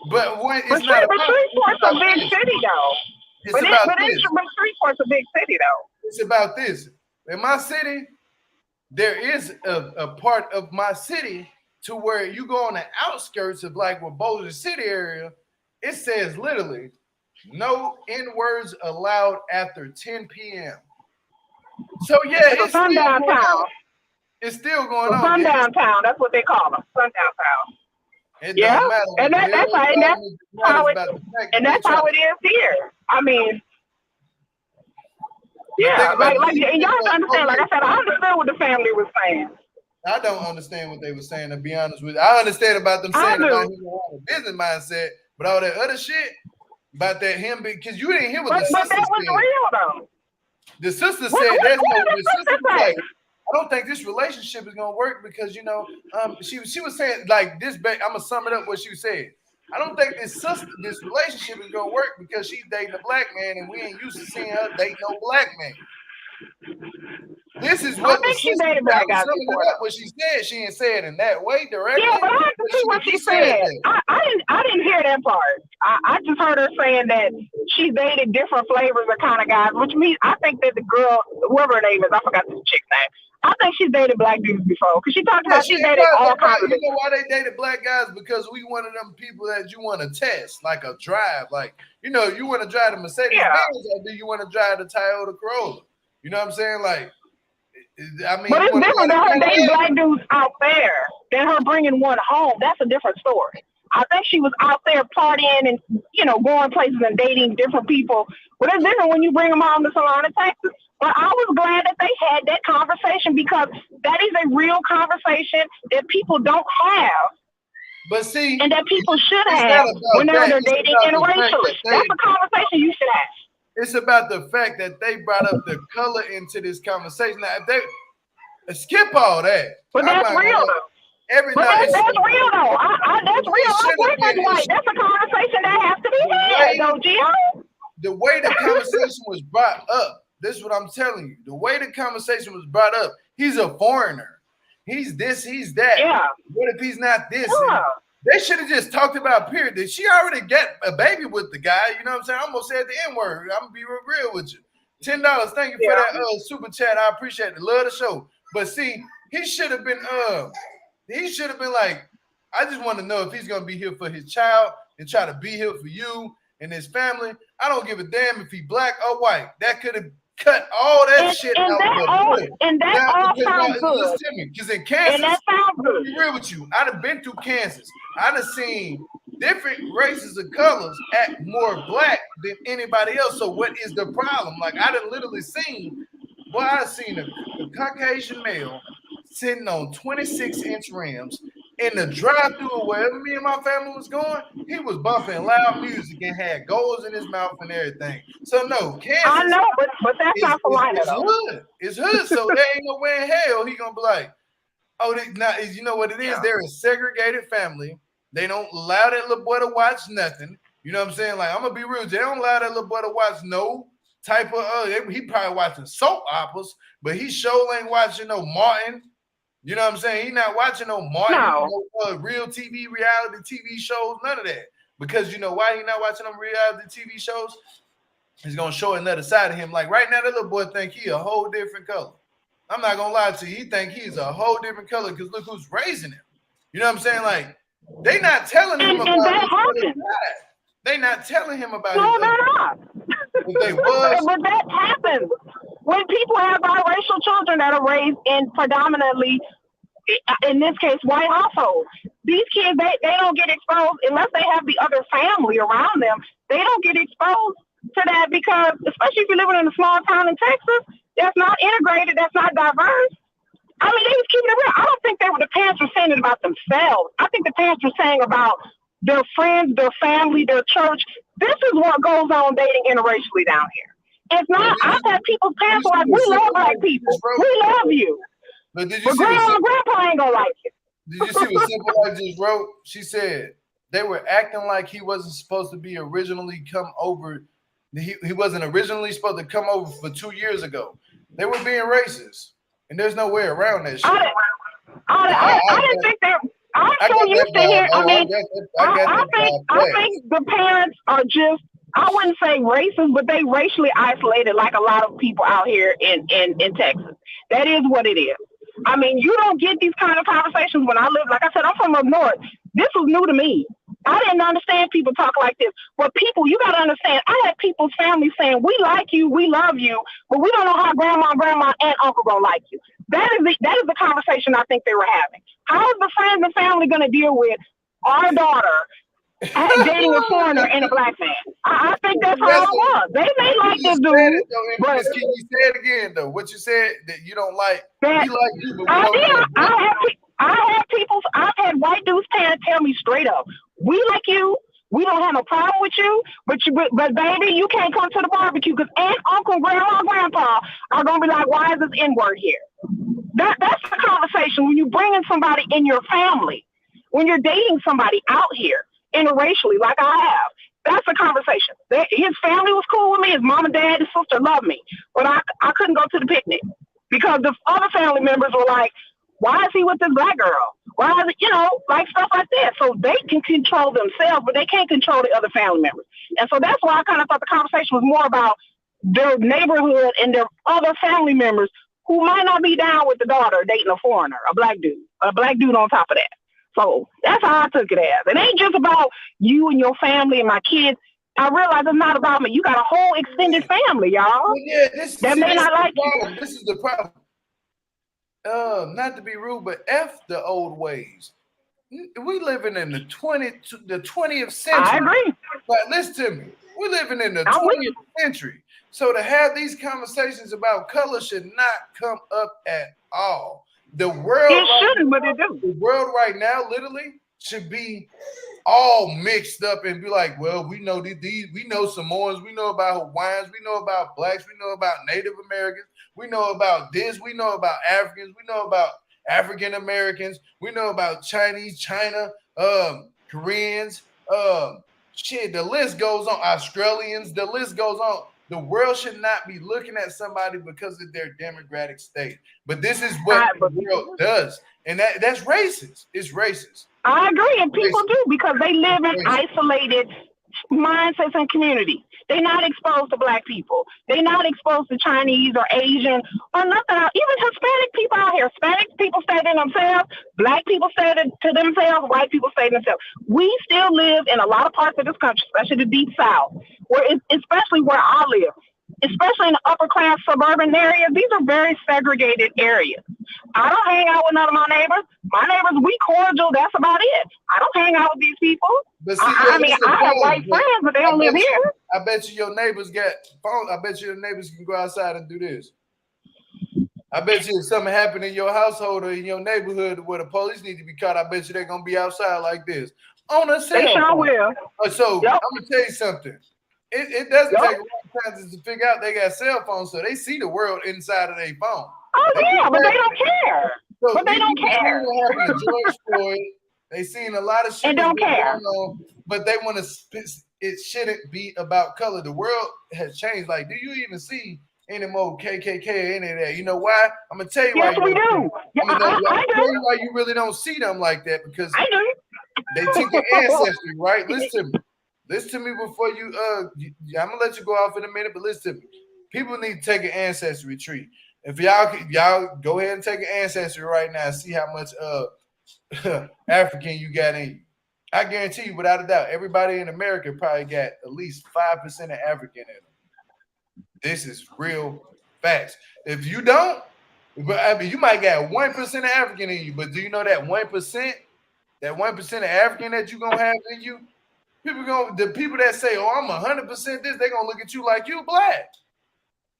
But when it's not about Shreveport's a big city, though. It's about this. But Shreveport's a big city, though. It's about this. In my city, there is a part of my city to where you go on the outskirts of like with Bossier City area. It says literally, no N-words allowed after 10 p.m. So yeah, it's sundown town. It's still going on. Sundown town, that's what they call them. Sundown town. It don't matter. And that's how it is here. I mean, yeah, and y'all have to understand, like I said, I understand what the family was saying. I don't understand what they were saying, to be honest with you. I understand about them saying about him having a business mindset, but all that other shit about that him, because you didn't hear what the sister said. But that was real, though. The sister said there's no. The sister said, I don't think this relationship is gonna work because she was saying like this. I'm gonna sum it up what she said. I don't think this relationship is gonna work because she's dating a black man and we ain't used to seeing her date no black man. This is what I think she dated black guys before. What she said, she didn't say it in that way directly. Yeah, but I have to see what she said. I didn't hear that part. I just heard her saying that she dated different flavors of kind of guys, which means I think that the girl, whoever her name is, I forgot this chick's name. I think she's dated black dudes before because she talked about she dated all kinds of. You know why they dated black guys? Because we one of them people that you want to test, like a drive, like you want to drive the Mercedes Benz, or do you want to drive the Toyota Corolla? You know what I'm saying? Like, I mean, but it's different than her dating black dudes out there than her bringing one home. That's a different story. I think she was out there partying and, going places and dating different people. But it's different when you bring them home to Solana, Texas. But I was glad that they had that conversation because that is a real conversation that people don't have. But see, and that people should it's have not about whenever that. they're It's dating about the fact interracially. that That's a conversation you should have. it's about the fact that they brought up the color into this conversation. Now, if they skip all that, But I'm that's not real gonna though. every But now that's real though. That's real. it My should have boyfriend's been white. That's a conversation that has to be had, though, Gio. the way the conversation was brought up. This is what I'm telling you. The way the conversation was brought up, he's a foreigner. He's this, he's that. Yeah. What if he's not this? Yeah. They should have just talked about period. Did she already get a baby with the guy? You know what I'm saying? I almost said the N-word. I'm gonna be real with you. $10. Thank you for that super chat. I appreciate it. Love the show. But see, he should have been like, I just want to know if he's gonna be here for his child and try to be here for you and his family. I don't give a damn if he black or white. That could have cut all that shit out. And that all sounds good. Listen to me, because in Kansas, and that sounds good. I'm gonna be real with you. I'd have been through Kansas. I'd have seen different races of colors act more black than anybody else. So what is the problem? Like I'd have literally seen, I've seen a Caucasian male sitting on 26-inch rims in the drive-thru or wherever me and my family was going. He was bumping loud music and had goals in his mouth and everything. So no, Kansas. I know, but that's not Salina though. Hood. It's hood. So there ain't no way in hell he gonna be like, oh, now you know what it is? Yeah. They're a segregated family. They don't allow that little boy to watch nothing. You know what I'm saying? Like I'm gonna be real. They don't allow that little boy to watch no type of. He probably watching soap operas, but he sure ain't watching no Martin. You know what I'm saying? He's not watching no Martin, no real TV, reality TV shows, none of that. Because you know why he's not watching them reality TV shows? He's gonna show another side of him. Like right now, that little boy think he a whole different color. I'm not gonna lie to you. He think he's a whole different color because look who's raising him. You know what I'm saying? Like they not telling him about that happens. They not telling him about no, they're not. But that happens when people have biracial children that are raised in predominantly, in this case, white households. These kids, they don't get exposed unless they have the other family around them. They don't get exposed to that because, especially if you're living in a small town in Texas, that's not integrated, that's not diverse. I mean, they was keeping it real. I don't think the parents were saying it about themselves. I think the parents were saying about their friends, their family, their church. This is what goes on dating interracially down here. It's not. I've had people's parents like, we love black people. We love you. But grandma and grandpa ain't gonna like it. Did you see what Simple Life just wrote? She said they were acting like he wasn't supposed to be originally come over. He wasn't originally supposed to come over for 2 years ago. They were being racist. And there's no way around that shit. I didn't think they. I'm so used to hearing. I mean, I think the parents are just. I wouldn't say racist, but they racially isolated like a lot of people out here in Texas. That is what it is. I mean, you don't get these kind of conversations when I live. Like I said, I'm from up north. This was new to me. I didn't understand people talk like this. But people, you got to understand, I had people's families saying, we like you, we love you, but we don't know how grandma, and uncle going to like you. That is the conversation I think they were having. How is the friends and family going to deal with our daughter dating a foreigner and a black man? I think that's how it was. They may like this dude. But can you say it again, though? What you said that you don't like, we like you, but we don't like I've had white dudes parents tell me straight up, we like you, we don't have no problem with you, but baby, you can't come to the barbecue because aunt, uncle, grandma, grandpa are gonna be like, why is this N-word here? That's the conversation when you bring in somebody in your family, when you're dating somebody out here interracially, like I have. That's a conversation. His family was cool with me. His mom and dad, his sister loved me, but I couldn't go to the picnic because the other family members were like, why is he with this black girl? Why is it, like stuff like that. So they can control themselves, but they can't control the other family members. And so that's why I kind of thought the conversation was more about their neighborhood and their other family members who might not be down with the daughter dating a foreigner, a black dude on top of that. So that's how I took it as. It ain't just about you and your family and my kids. I realize it's not about me. You got a whole extended family, y'all. Well, yeah, that may not like you. This is the problem. Not to be rude, but F the old ways. We living in the 20th I century. agree. But listen to me. We're living in the I'm with 20th century. So to have these conversations about color should not come up at all. The world it right shouldn't, but now, it do. the world right now literally should be all mixed up and be like, well, we know these, we know Samoans, we know about Hawaiians, we know about blacks, we know about Native Americans, we know about this, we know about Africans, we know about African Americans, we know about Chinese, China, Koreans, shit, the list goes on. Australians, the list goes on. The world should not be looking at somebody because of their demographic state. But this is what the world does. And that's racist. It's racist. I agree, and people Racist. do because they live in Racist. isolated mindsets and communities. They're not exposed to black people. They're not exposed to Chinese or Asian or nothing. Even Hispanic people out here. Hispanic people stay to themselves. Black people stay to themselves. White people stay to themselves. We still live in a lot of parts of this country, especially the deep south, where especially where I live, especially in the upper class suburban areas. These are very segregated areas. I don't hang out with none of my neighbors. My neighbors, we cordial. That's about it. I don't hang out with these people. But see, I mean, I have white friends, but they don't live here. I bet you your neighbors got phones. I bet you your neighbors can go outside and do this. I bet you if something happened in your household or in your neighborhood where the police need to be caught, I bet you they're gonna be outside like this on a cell They sure phone. will. So Yep. I'm gonna tell you something. It doesn't Yep. take a long time to figure out they got cell phones, so they see the world inside of their phone. Oh yeah, but they don't care. So But they don't care. What happened to George Floyd? They seen a lot of shit And don't care. going on, but they want to. It shouldn't be about color. The world has changed. Like, do you even see any more KKK or any of that? You know why? I'm gonna tell you Yes, why. we do. Yeah, I'm gonna I tell do. you why you really don't see them like that because I do. they took your ancestry, right? Listen to me. Listen to me before you. I'm gonna let you go off in a minute, but listen to me. People need to take an ancestry tree. If y'all go ahead and take an ancestry right now, and see how much African you got in you. I guarantee you, without a doubt, everybody in America probably got at least 5% of African in them. This is real facts. If you don't, but I mean, you might got 1% of African in you, but do you know that 1%, that 1% of African that you're gonna have in you, the people that say, "Oh, I'm 100% this," they're gonna look at you like you black.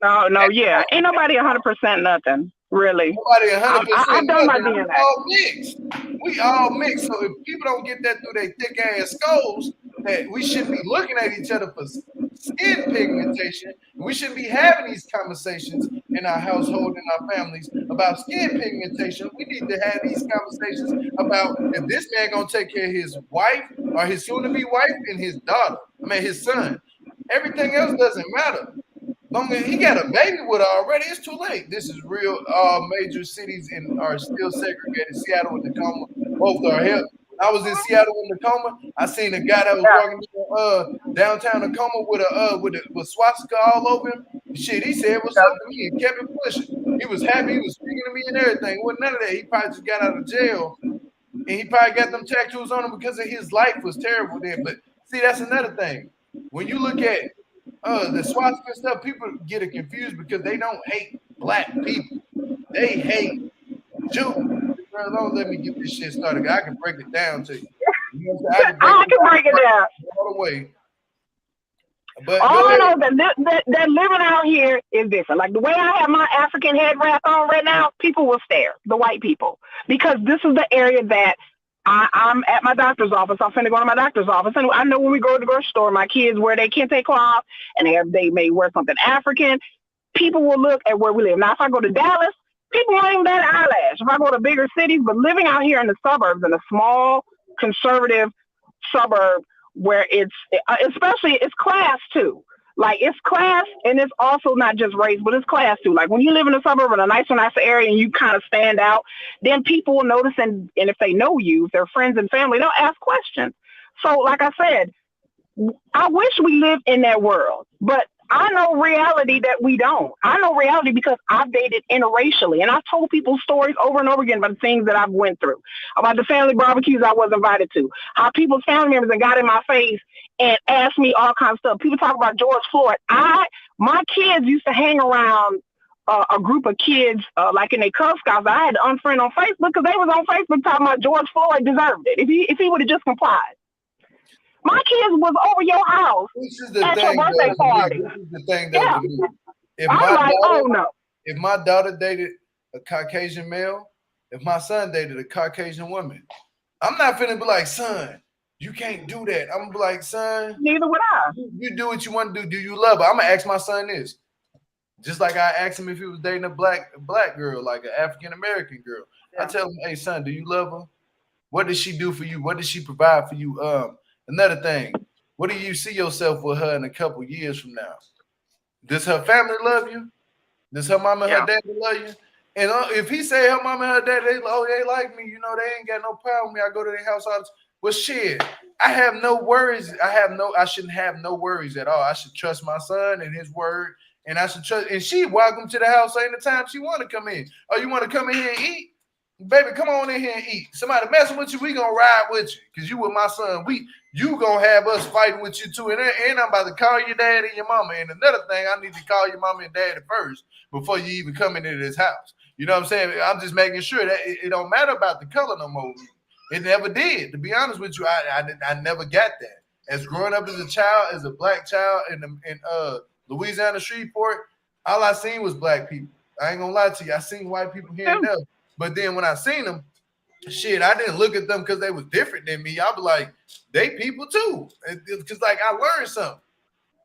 No, yeah. Ain't nobody 100% nothing, really. Nobody 100%. I've done my nothing. DNA. We all mixed. We all mixed. So if people don't get that through their thick ass skulls, that we shouldn't be looking at each other for skin pigmentation. We shouldn't be having these conversations in our household and our families about skin pigmentation. We need to have these conversations about if this man gonna take care of his wife or his soon-to-be wife and his daughter. I mean his son. Everything else doesn't matter. He got a baby with her already. It's too late. This is real. All major cities are still segregated. Seattle and Tacoma both are here. I was in Seattle and Tacoma. I seen a guy that was walking downtown Tacoma with swastika all over him. Shit, he said what's up to me and kept it pushing. He was happy. He was speaking to me and everything. It wasn't none of that. He probably just got out of jail and he probably got them tattoos on him because of his life was terrible then. But see, that's another thing. When you look at the swastika stuff, people get it confused because they don't hate black people. They hate Jews. Bro, don't let me get this shit started. I can break it down to you. You know I can break it down all the way. But all I know that living out here is different. Like the way I have my African head wrap on right now, people will stare, the white people, because this is the area that I'm at my doctor's office. I'm finna go to my doctor's office. And I know when we go to the grocery store, my kids wear their kente cloth and they may wear something African. People will look at where we live. Now, if I go to Dallas, people won't even bat an eyelash. If I go to bigger cities, but living out here in the suburbs, in a small, conservative suburb where it's class too. Like it's class, and it's also not just race, but it's class too. Like when you live in a suburb in a nicer area and you kind of stand out, then people will notice, and if they know you, if they're friends and family, they'll ask questions. So like I said, I wish we lived in that world, but I know reality that we don't. I know reality because I've dated interracially, and I've told people stories over and over again about the things that I've went through, about the family barbecues I was invited to, how people's family members got in my face and asked me all kinds of stuff. People talk about George Floyd. My kids used to hang around a group of kids, like in their Cub Scouts. I had to unfriend on Facebook because they was on Facebook talking about George Floyd deserved it if he would have just complied. My kids was over your house at your birthday party. This is the thing, though, Yeah. to me. I'm like, oh no. If my daughter dated a Caucasian male, if my son dated a Caucasian woman, I'm not finna be like, son, you can't do that. I'm gonna be like, son, neither would I. You do what you want to do. Do you love her? I'm gonna ask my son this. Just like I asked him if he was dating a black girl, like an African American girl. Yeah. I tell him, hey son, do you love her? What does she do for you? What does she provide for you? Another thing, what do you see yourself with her in a couple years from now? Does her family love you? Does her mama and her dad love you? And if he say her mama and her dad, they like me, they ain't got no problem with me. I go to their house all the time. Well, shit, I have no worries. I shouldn't have no worries at all. I should trust my son and his word, and I should trust. And she welcome to the house anytime she want to come in. Oh, you want to come in here and eat? Baby, come on in here and eat. Somebody messing with you, we gonna ride with you. Because you with my son. You gonna have us fighting with you too. And I'm about to call your dad and your mama. And another thing, I need to call your mama and daddy first before you even come into this house. You know what I'm saying? I'm just making sure that it don't matter about the color no more. It never did. To be honest with you, I never got that. As growing up as a child, as a black child in Louisiana, Shreveport, all I seen was black people. I ain't gonna lie to you. I seen white people here and there. But then when I seen them, shit, I didn't look at them because they was different than me. I be like, they people too. Because like I learned something.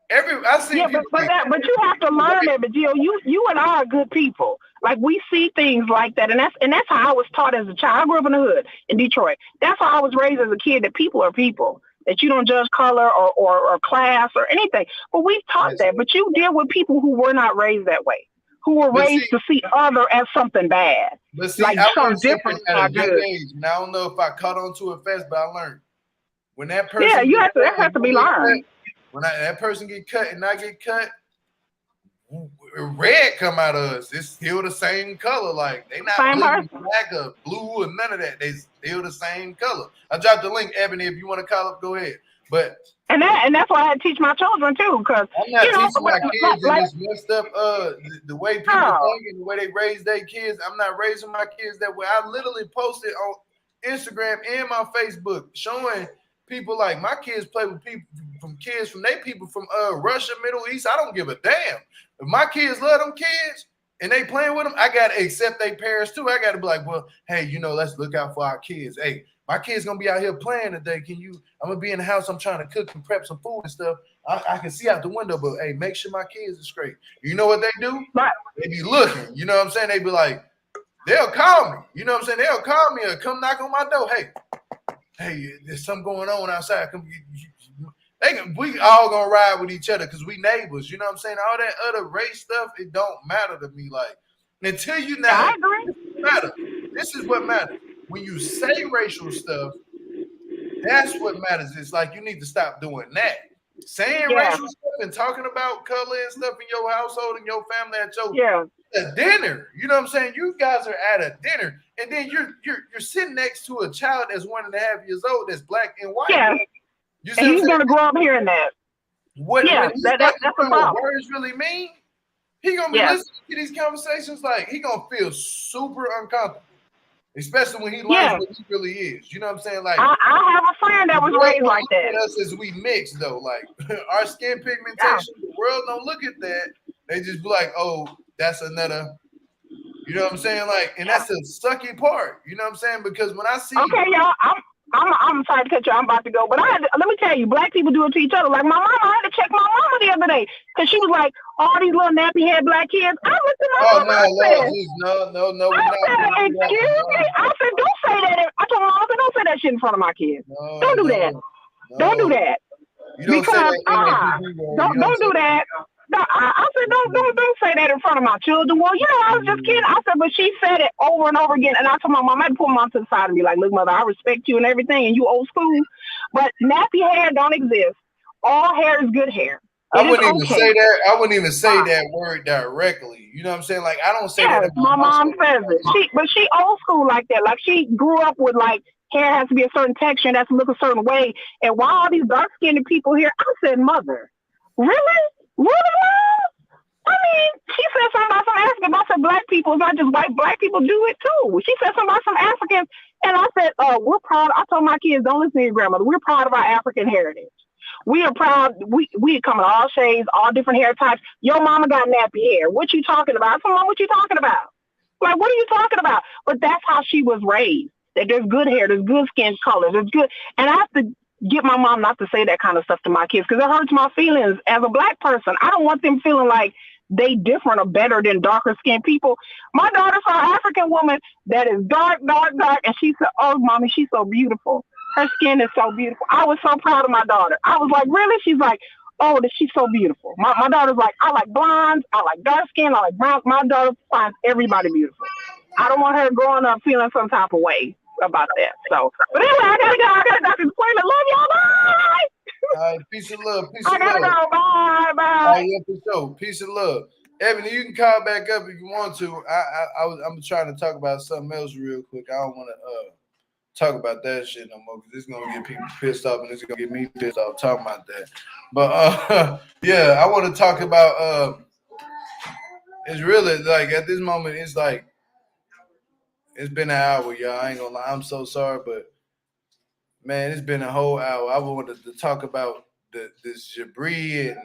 But you have to learn it, but Jill, you and I are good people. Like we see things like that, and that's how I was taught as a child. I grew up in the hood in Detroit. That's how I was raised as a kid. That people are people. That you don't judge color or class or anything. But we've taught that. But you deal with people who were not raised that way, who were raised to see other as something bad. But see, like something different. At a young age, and I don't know if I caught on to it fast, but I learned when that person. Yeah, that has to be learned. When that person get cut and I get cut, red come out of us. It's still the same color. Like they not black or blue or none of that. They still the same color. I dropped the link, Ebony. If you want to call up, go ahead. But and that's why I teach my children too, because I'm not teaching my kids in this messed up the way people think and the way they raise their kids. I'm not raising my kids that way. I literally posted on Instagram and my Facebook showing people like my kids play with people from Russia, Middle East. I don't give a damn. If my kids love them kids and they playing with them, I gotta accept their parents too. I gotta be like, well, hey, let's look out for our kids. Hey, my kid's gonna be out here playing today. I'm gonna be in the house. I'm trying to cook and prep some food and stuff. I can see out the window, but hey, make sure my kids are straight. You know what they do? They be looking. You know what I'm saying? They be like, they'll call me. You know what I'm saying? They'll call me or come knock on my door. Hey, there's something going on outside. We all gonna ride with each other because we neighbors. You know what I'm saying? All that other race stuff, it don't matter to me. Like until you know, I agree. Matter. This is what matters. When you say racial stuff, that's what matters. It's like you need to stop doing that. Saying racial stuff and talking about color and stuff in your household and your family at your dinner. You know what I'm saying? You guys are at a dinner, and then you're sitting next to a child that's 1.5 years old that's black and white. Yeah. And he's gonna grow up hearing that. That's the problem. What words really mean? He gonna be listening to these conversations like he gonna feel super uncomfortable. Especially when he learns what he really is. You know what I'm saying? Like I have a friend that was raised like that. Us as we mix though, like our skin pigmentation, the world don't look at that. They just be like, oh, that's another. You know what I'm saying? Like, and that's the sucky part. You know what I'm saying? Because when I see y'all, I'm sorry to cut you. I'm about to go, but let me tell you, black people do it to each other. Like my mama, I had to check my mama the other day because she was like, all these little nappy head black kids. I looked at my mama. No. I said, excuse me. I said, don't say that. I told my mama, don't say that shit in front of my kids. Don't do that. Don't do that. Because don't do that. No, I said, don't say that in front of my children. Well, I was just kidding. I said, but she said it over and over again. And I told my mom, I had to pull my mom to the side and be like, look, mother, I respect you and everything, and you old school, but nappy hair don't exist. All hair is good hair. I wouldn't even say that. I wouldn't even say that word directly. You know what I'm saying? Like, I don't say that. My mom says it. But she old school like that. Like, she grew up with, like, hair has to be a certain texture and has to look a certain way. And while all these dark-skinned people here, I said, mother, really? Really? I mean, she said something about some asking about people. It's not just white. Black people do it too. She said something about some Africans, and I said, we're proud. I told my kids, don't listen to your grandmother. We're proud of our African heritage. We are proud. We come in all shades, all different hair types. Your mama got nappy hair. What you talking about? I said, Mom, what you talking about? Like, what are you talking about? But that's how she was raised. That there's good hair, there's good skin colors, there's good. And I have to get my mom not to say that kind of stuff to my kids because it hurts my feelings as a black person. I don't want them feeling like they different or better than darker skinned people. My daughter saw an African woman that is dark, dark, dark, and she said, "Oh, mommy, she's so beautiful. Her skin is so beautiful." I was so proud of my daughter. I was like, "Really?" She's like, "Oh, that she's so beautiful." My daughter's like, "I like blondes, I like dark skin, I like brown." My daughter finds everybody beautiful. I don't want her growing up feeling some type of way about that. So, but anyway, I gotta go. I gotta go to the appointment. Love y'all. Bye. All right, peace and love, peace I and gotta love. go. Bye. All right, Bye. yeah, for sure. Peace and love. Ebony, you can call back up if you want to. I'm trying to talk about something else real quick. I don't want to talk about that shit no more because it's gonna get people pissed off and it's gonna get me pissed off talking about that. But yeah, I want to talk about it's really like at this moment it's like it's been an hour, y'all. I ain't gonna lie. I'm so sorry, but man, it's been a whole hour. I wanted to talk about this Jibri and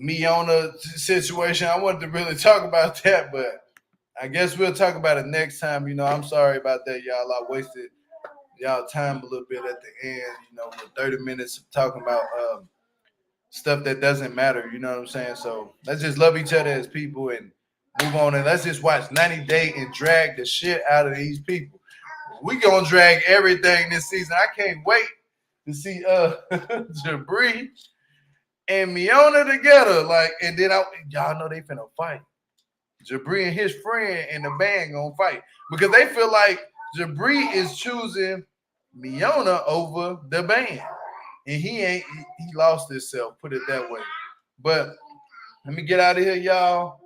Miona situation. I wanted to really talk about that, but I guess we'll talk about it next time. You know, I'm sorry about that, y'all. I wasted y'all time a little bit at the end. You know, with 30 minutes of talking about stuff that doesn't matter. You know what I'm saying? So let's just love each other as people and move on. And let's just watch 90 Day and drag the shit out of these people. We gonna drag everything this season. I can't wait to see Jabri and Miona together. Like, and then y'all know they finna fight. Jabri and his friend and the band gonna fight because they feel like Jabri is choosing Miona over the band, and he ain't. He lost himself. Put it that way. But let me get out of here, y'all.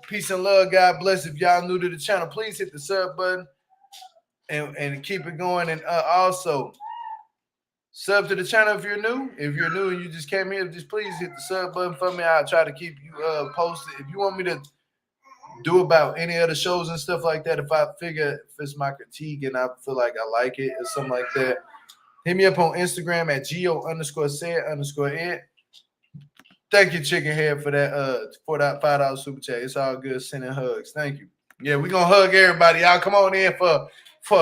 Peace and love. God bless. If y'all new to the channel, please hit the sub button and keep it going. And also sub to the channel if you're new. If you're new and you just came here, just please hit the sub button for me. I'll try to keep you posted. If you want me to do about any other shows and stuff like that, if I figure if it's my critique and I feel like I like it or something like that, hit me up on Instagram at go_said_ed. Thank you, Chicken Head, for that $5 super chat. It's all good. Sending hugs. Thank you. Yeah, we're gonna hug everybody. Y'all come on in for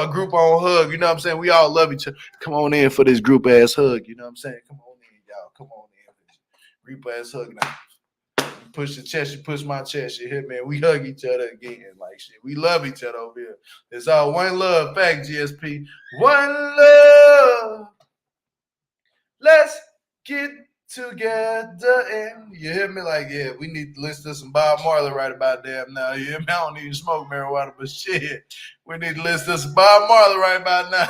a group on hug. You know what I'm saying? We all love each other. Come on in for this group ass hug. You know what I'm saying? Come on in, y'all. Come on in for this group ass hug now. You push the chest, you push my chest, you hit me. We hug each other again. Like shit. We love each other over here. It's all one love. Fact, GSP. One love. Let's get together and you hear me? Like, yeah, we need to listen to some Bob Marley right about damn now. You hear me? I don't even smoke marijuana, but shit, we need to listen to some Bob Marley right about now.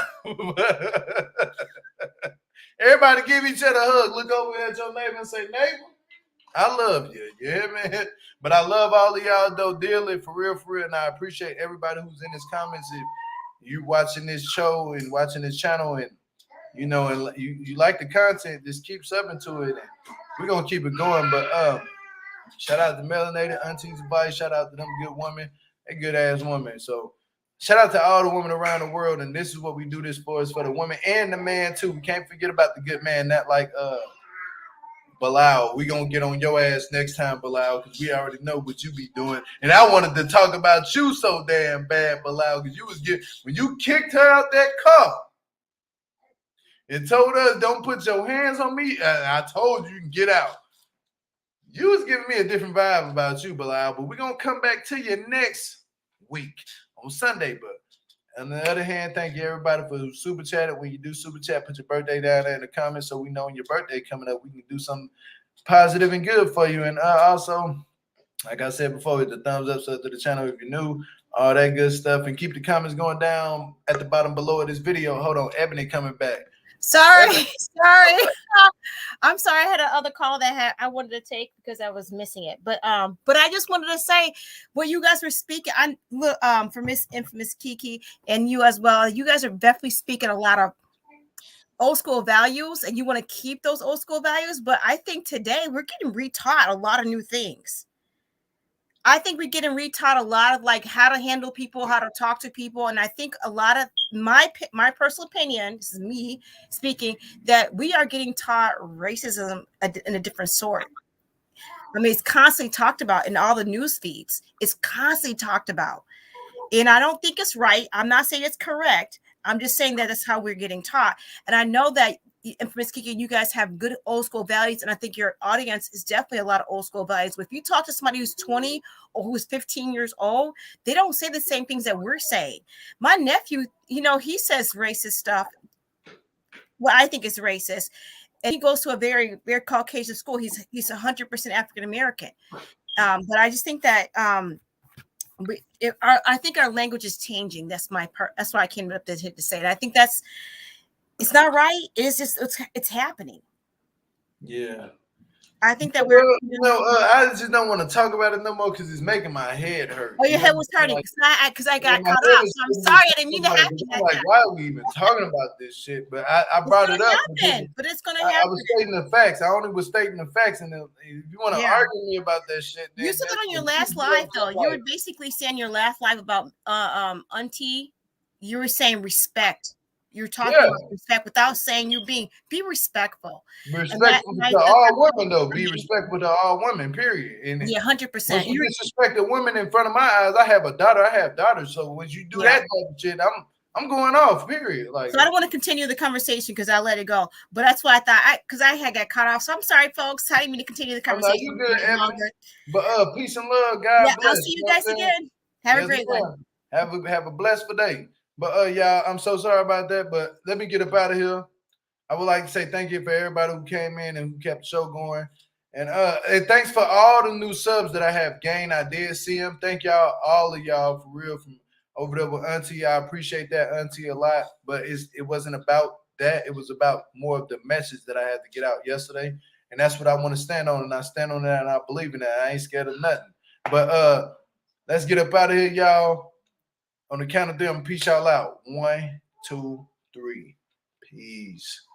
Everybody give each other a hug. Look over at your neighbor and say, neighbor, I love you. You hear me? But I love all of y'all though dearly, for real, and I appreciate everybody who's in his comments. If you watching this show and watching this channel and you know, and you like the content, just keep subbing to it. And we're gonna keep it going. But shout out to Melanated Auntie's Advice. Shout out to them good women, a good ass woman. So shout out to all the women around the world. And this is what we do this for, is for the women and the man too. We can't forget about the good man, not like Bilal. We gonna get on your ass next time, Bilal, because we already know what you be doing. And I wanted to talk about you so damn bad, Bilal, because you was when you kicked her out that car and told us, don't put your hands on me, I told you can get out. You was giving me a different vibe about you, Bilal, but we're going to come back to you next week on Sunday. But on the other hand, thank you everybody for super chatting. When you do super chat, put your birthday down there in the comments so we know when your birthday coming up, we can do something positive and good for you. And also, like I said before, hit the thumbs up, sub to the channel if you're new, all that good stuff. And keep the comments going down at the bottom below of this video. Hold on, Ebony coming back. Sorry. I'm sorry. I had another call that I wanted to take because I was missing it. But I just wanted to say, what you guys were speaking, for Miss Infamous Kiki and you as well. You guys are definitely speaking a lot of old school values, and you want to keep those old school values. But I think today we're getting retaught a lot of new things. I think we're getting retaught a lot of like how to handle people, how to talk to people, and I think a lot of my personal opinion, this is me speaking, that we are getting taught racism in a different sort. I mean, it's constantly talked about in all the news feeds. It's constantly talked about, and I don't think it's right. I'm not saying it's correct. I'm just saying that that's how we're getting taught, and I know that. Infamous Kiki, you guys have good old school values, and I think your audience is definitely a lot of old school values. If you talk to somebody who's 20 or who's 15 years old, they don't say the same things that we're saying. My nephew, he says racist stuff. Well, I think it's racist, and he goes to a very, very Caucasian school. He's 100% African American, but I just think that I think our language is changing. That's my part. That's why I came up to say it. I think it's not right. It's just it's happening. Yeah. I think that we're. I just don't want to talk about it no more because it's making my head hurt. Oh, your head was hurting because I got caught up. So I'm sorry. I didn't mean to happen like that. Why are we even talking about this shit? But I brought it up. But it's gonna happen. I was stating the facts. I only was stating the facts, and if you want to argue me about that shit, you said it on your last live though. You were basically saying your last live about auntie. You were saying respect. You're talking about respect without saying be respectful. Respectful to all women, though. Be respectful to all women, period. And 100%. You disrespect a woman in front of my eyes. I have a daughter. I have daughters. So when you do that type of shit, I'm going off, period. Like, so I don't want to continue the conversation because I let it go. But that's why I thought because I had got cut off. So I'm sorry, folks. I didn't mean to continue the conversation. You good, Evan. But peace and love, God bless. I'll see you guys again. Have a great one. Have a blessed day. But y'all, I'm so sorry about that. But let me get up out of here. I would like to say thank you for everybody who came in and who kept the show going. And thanks for all the new subs that I have gained. I did see them. Thank y'all, all of y'all, for real, from over there with Auntie. I appreciate that, Auntie, a lot. But it wasn't about that. It was about more of the message that I had to get out yesterday. And that's what I want to stand on. And I stand on that and I believe in that. I ain't scared of nothing. But let's get up out of here, y'all. On the count of them, peace y'all out. 1, 2, 3. Peace.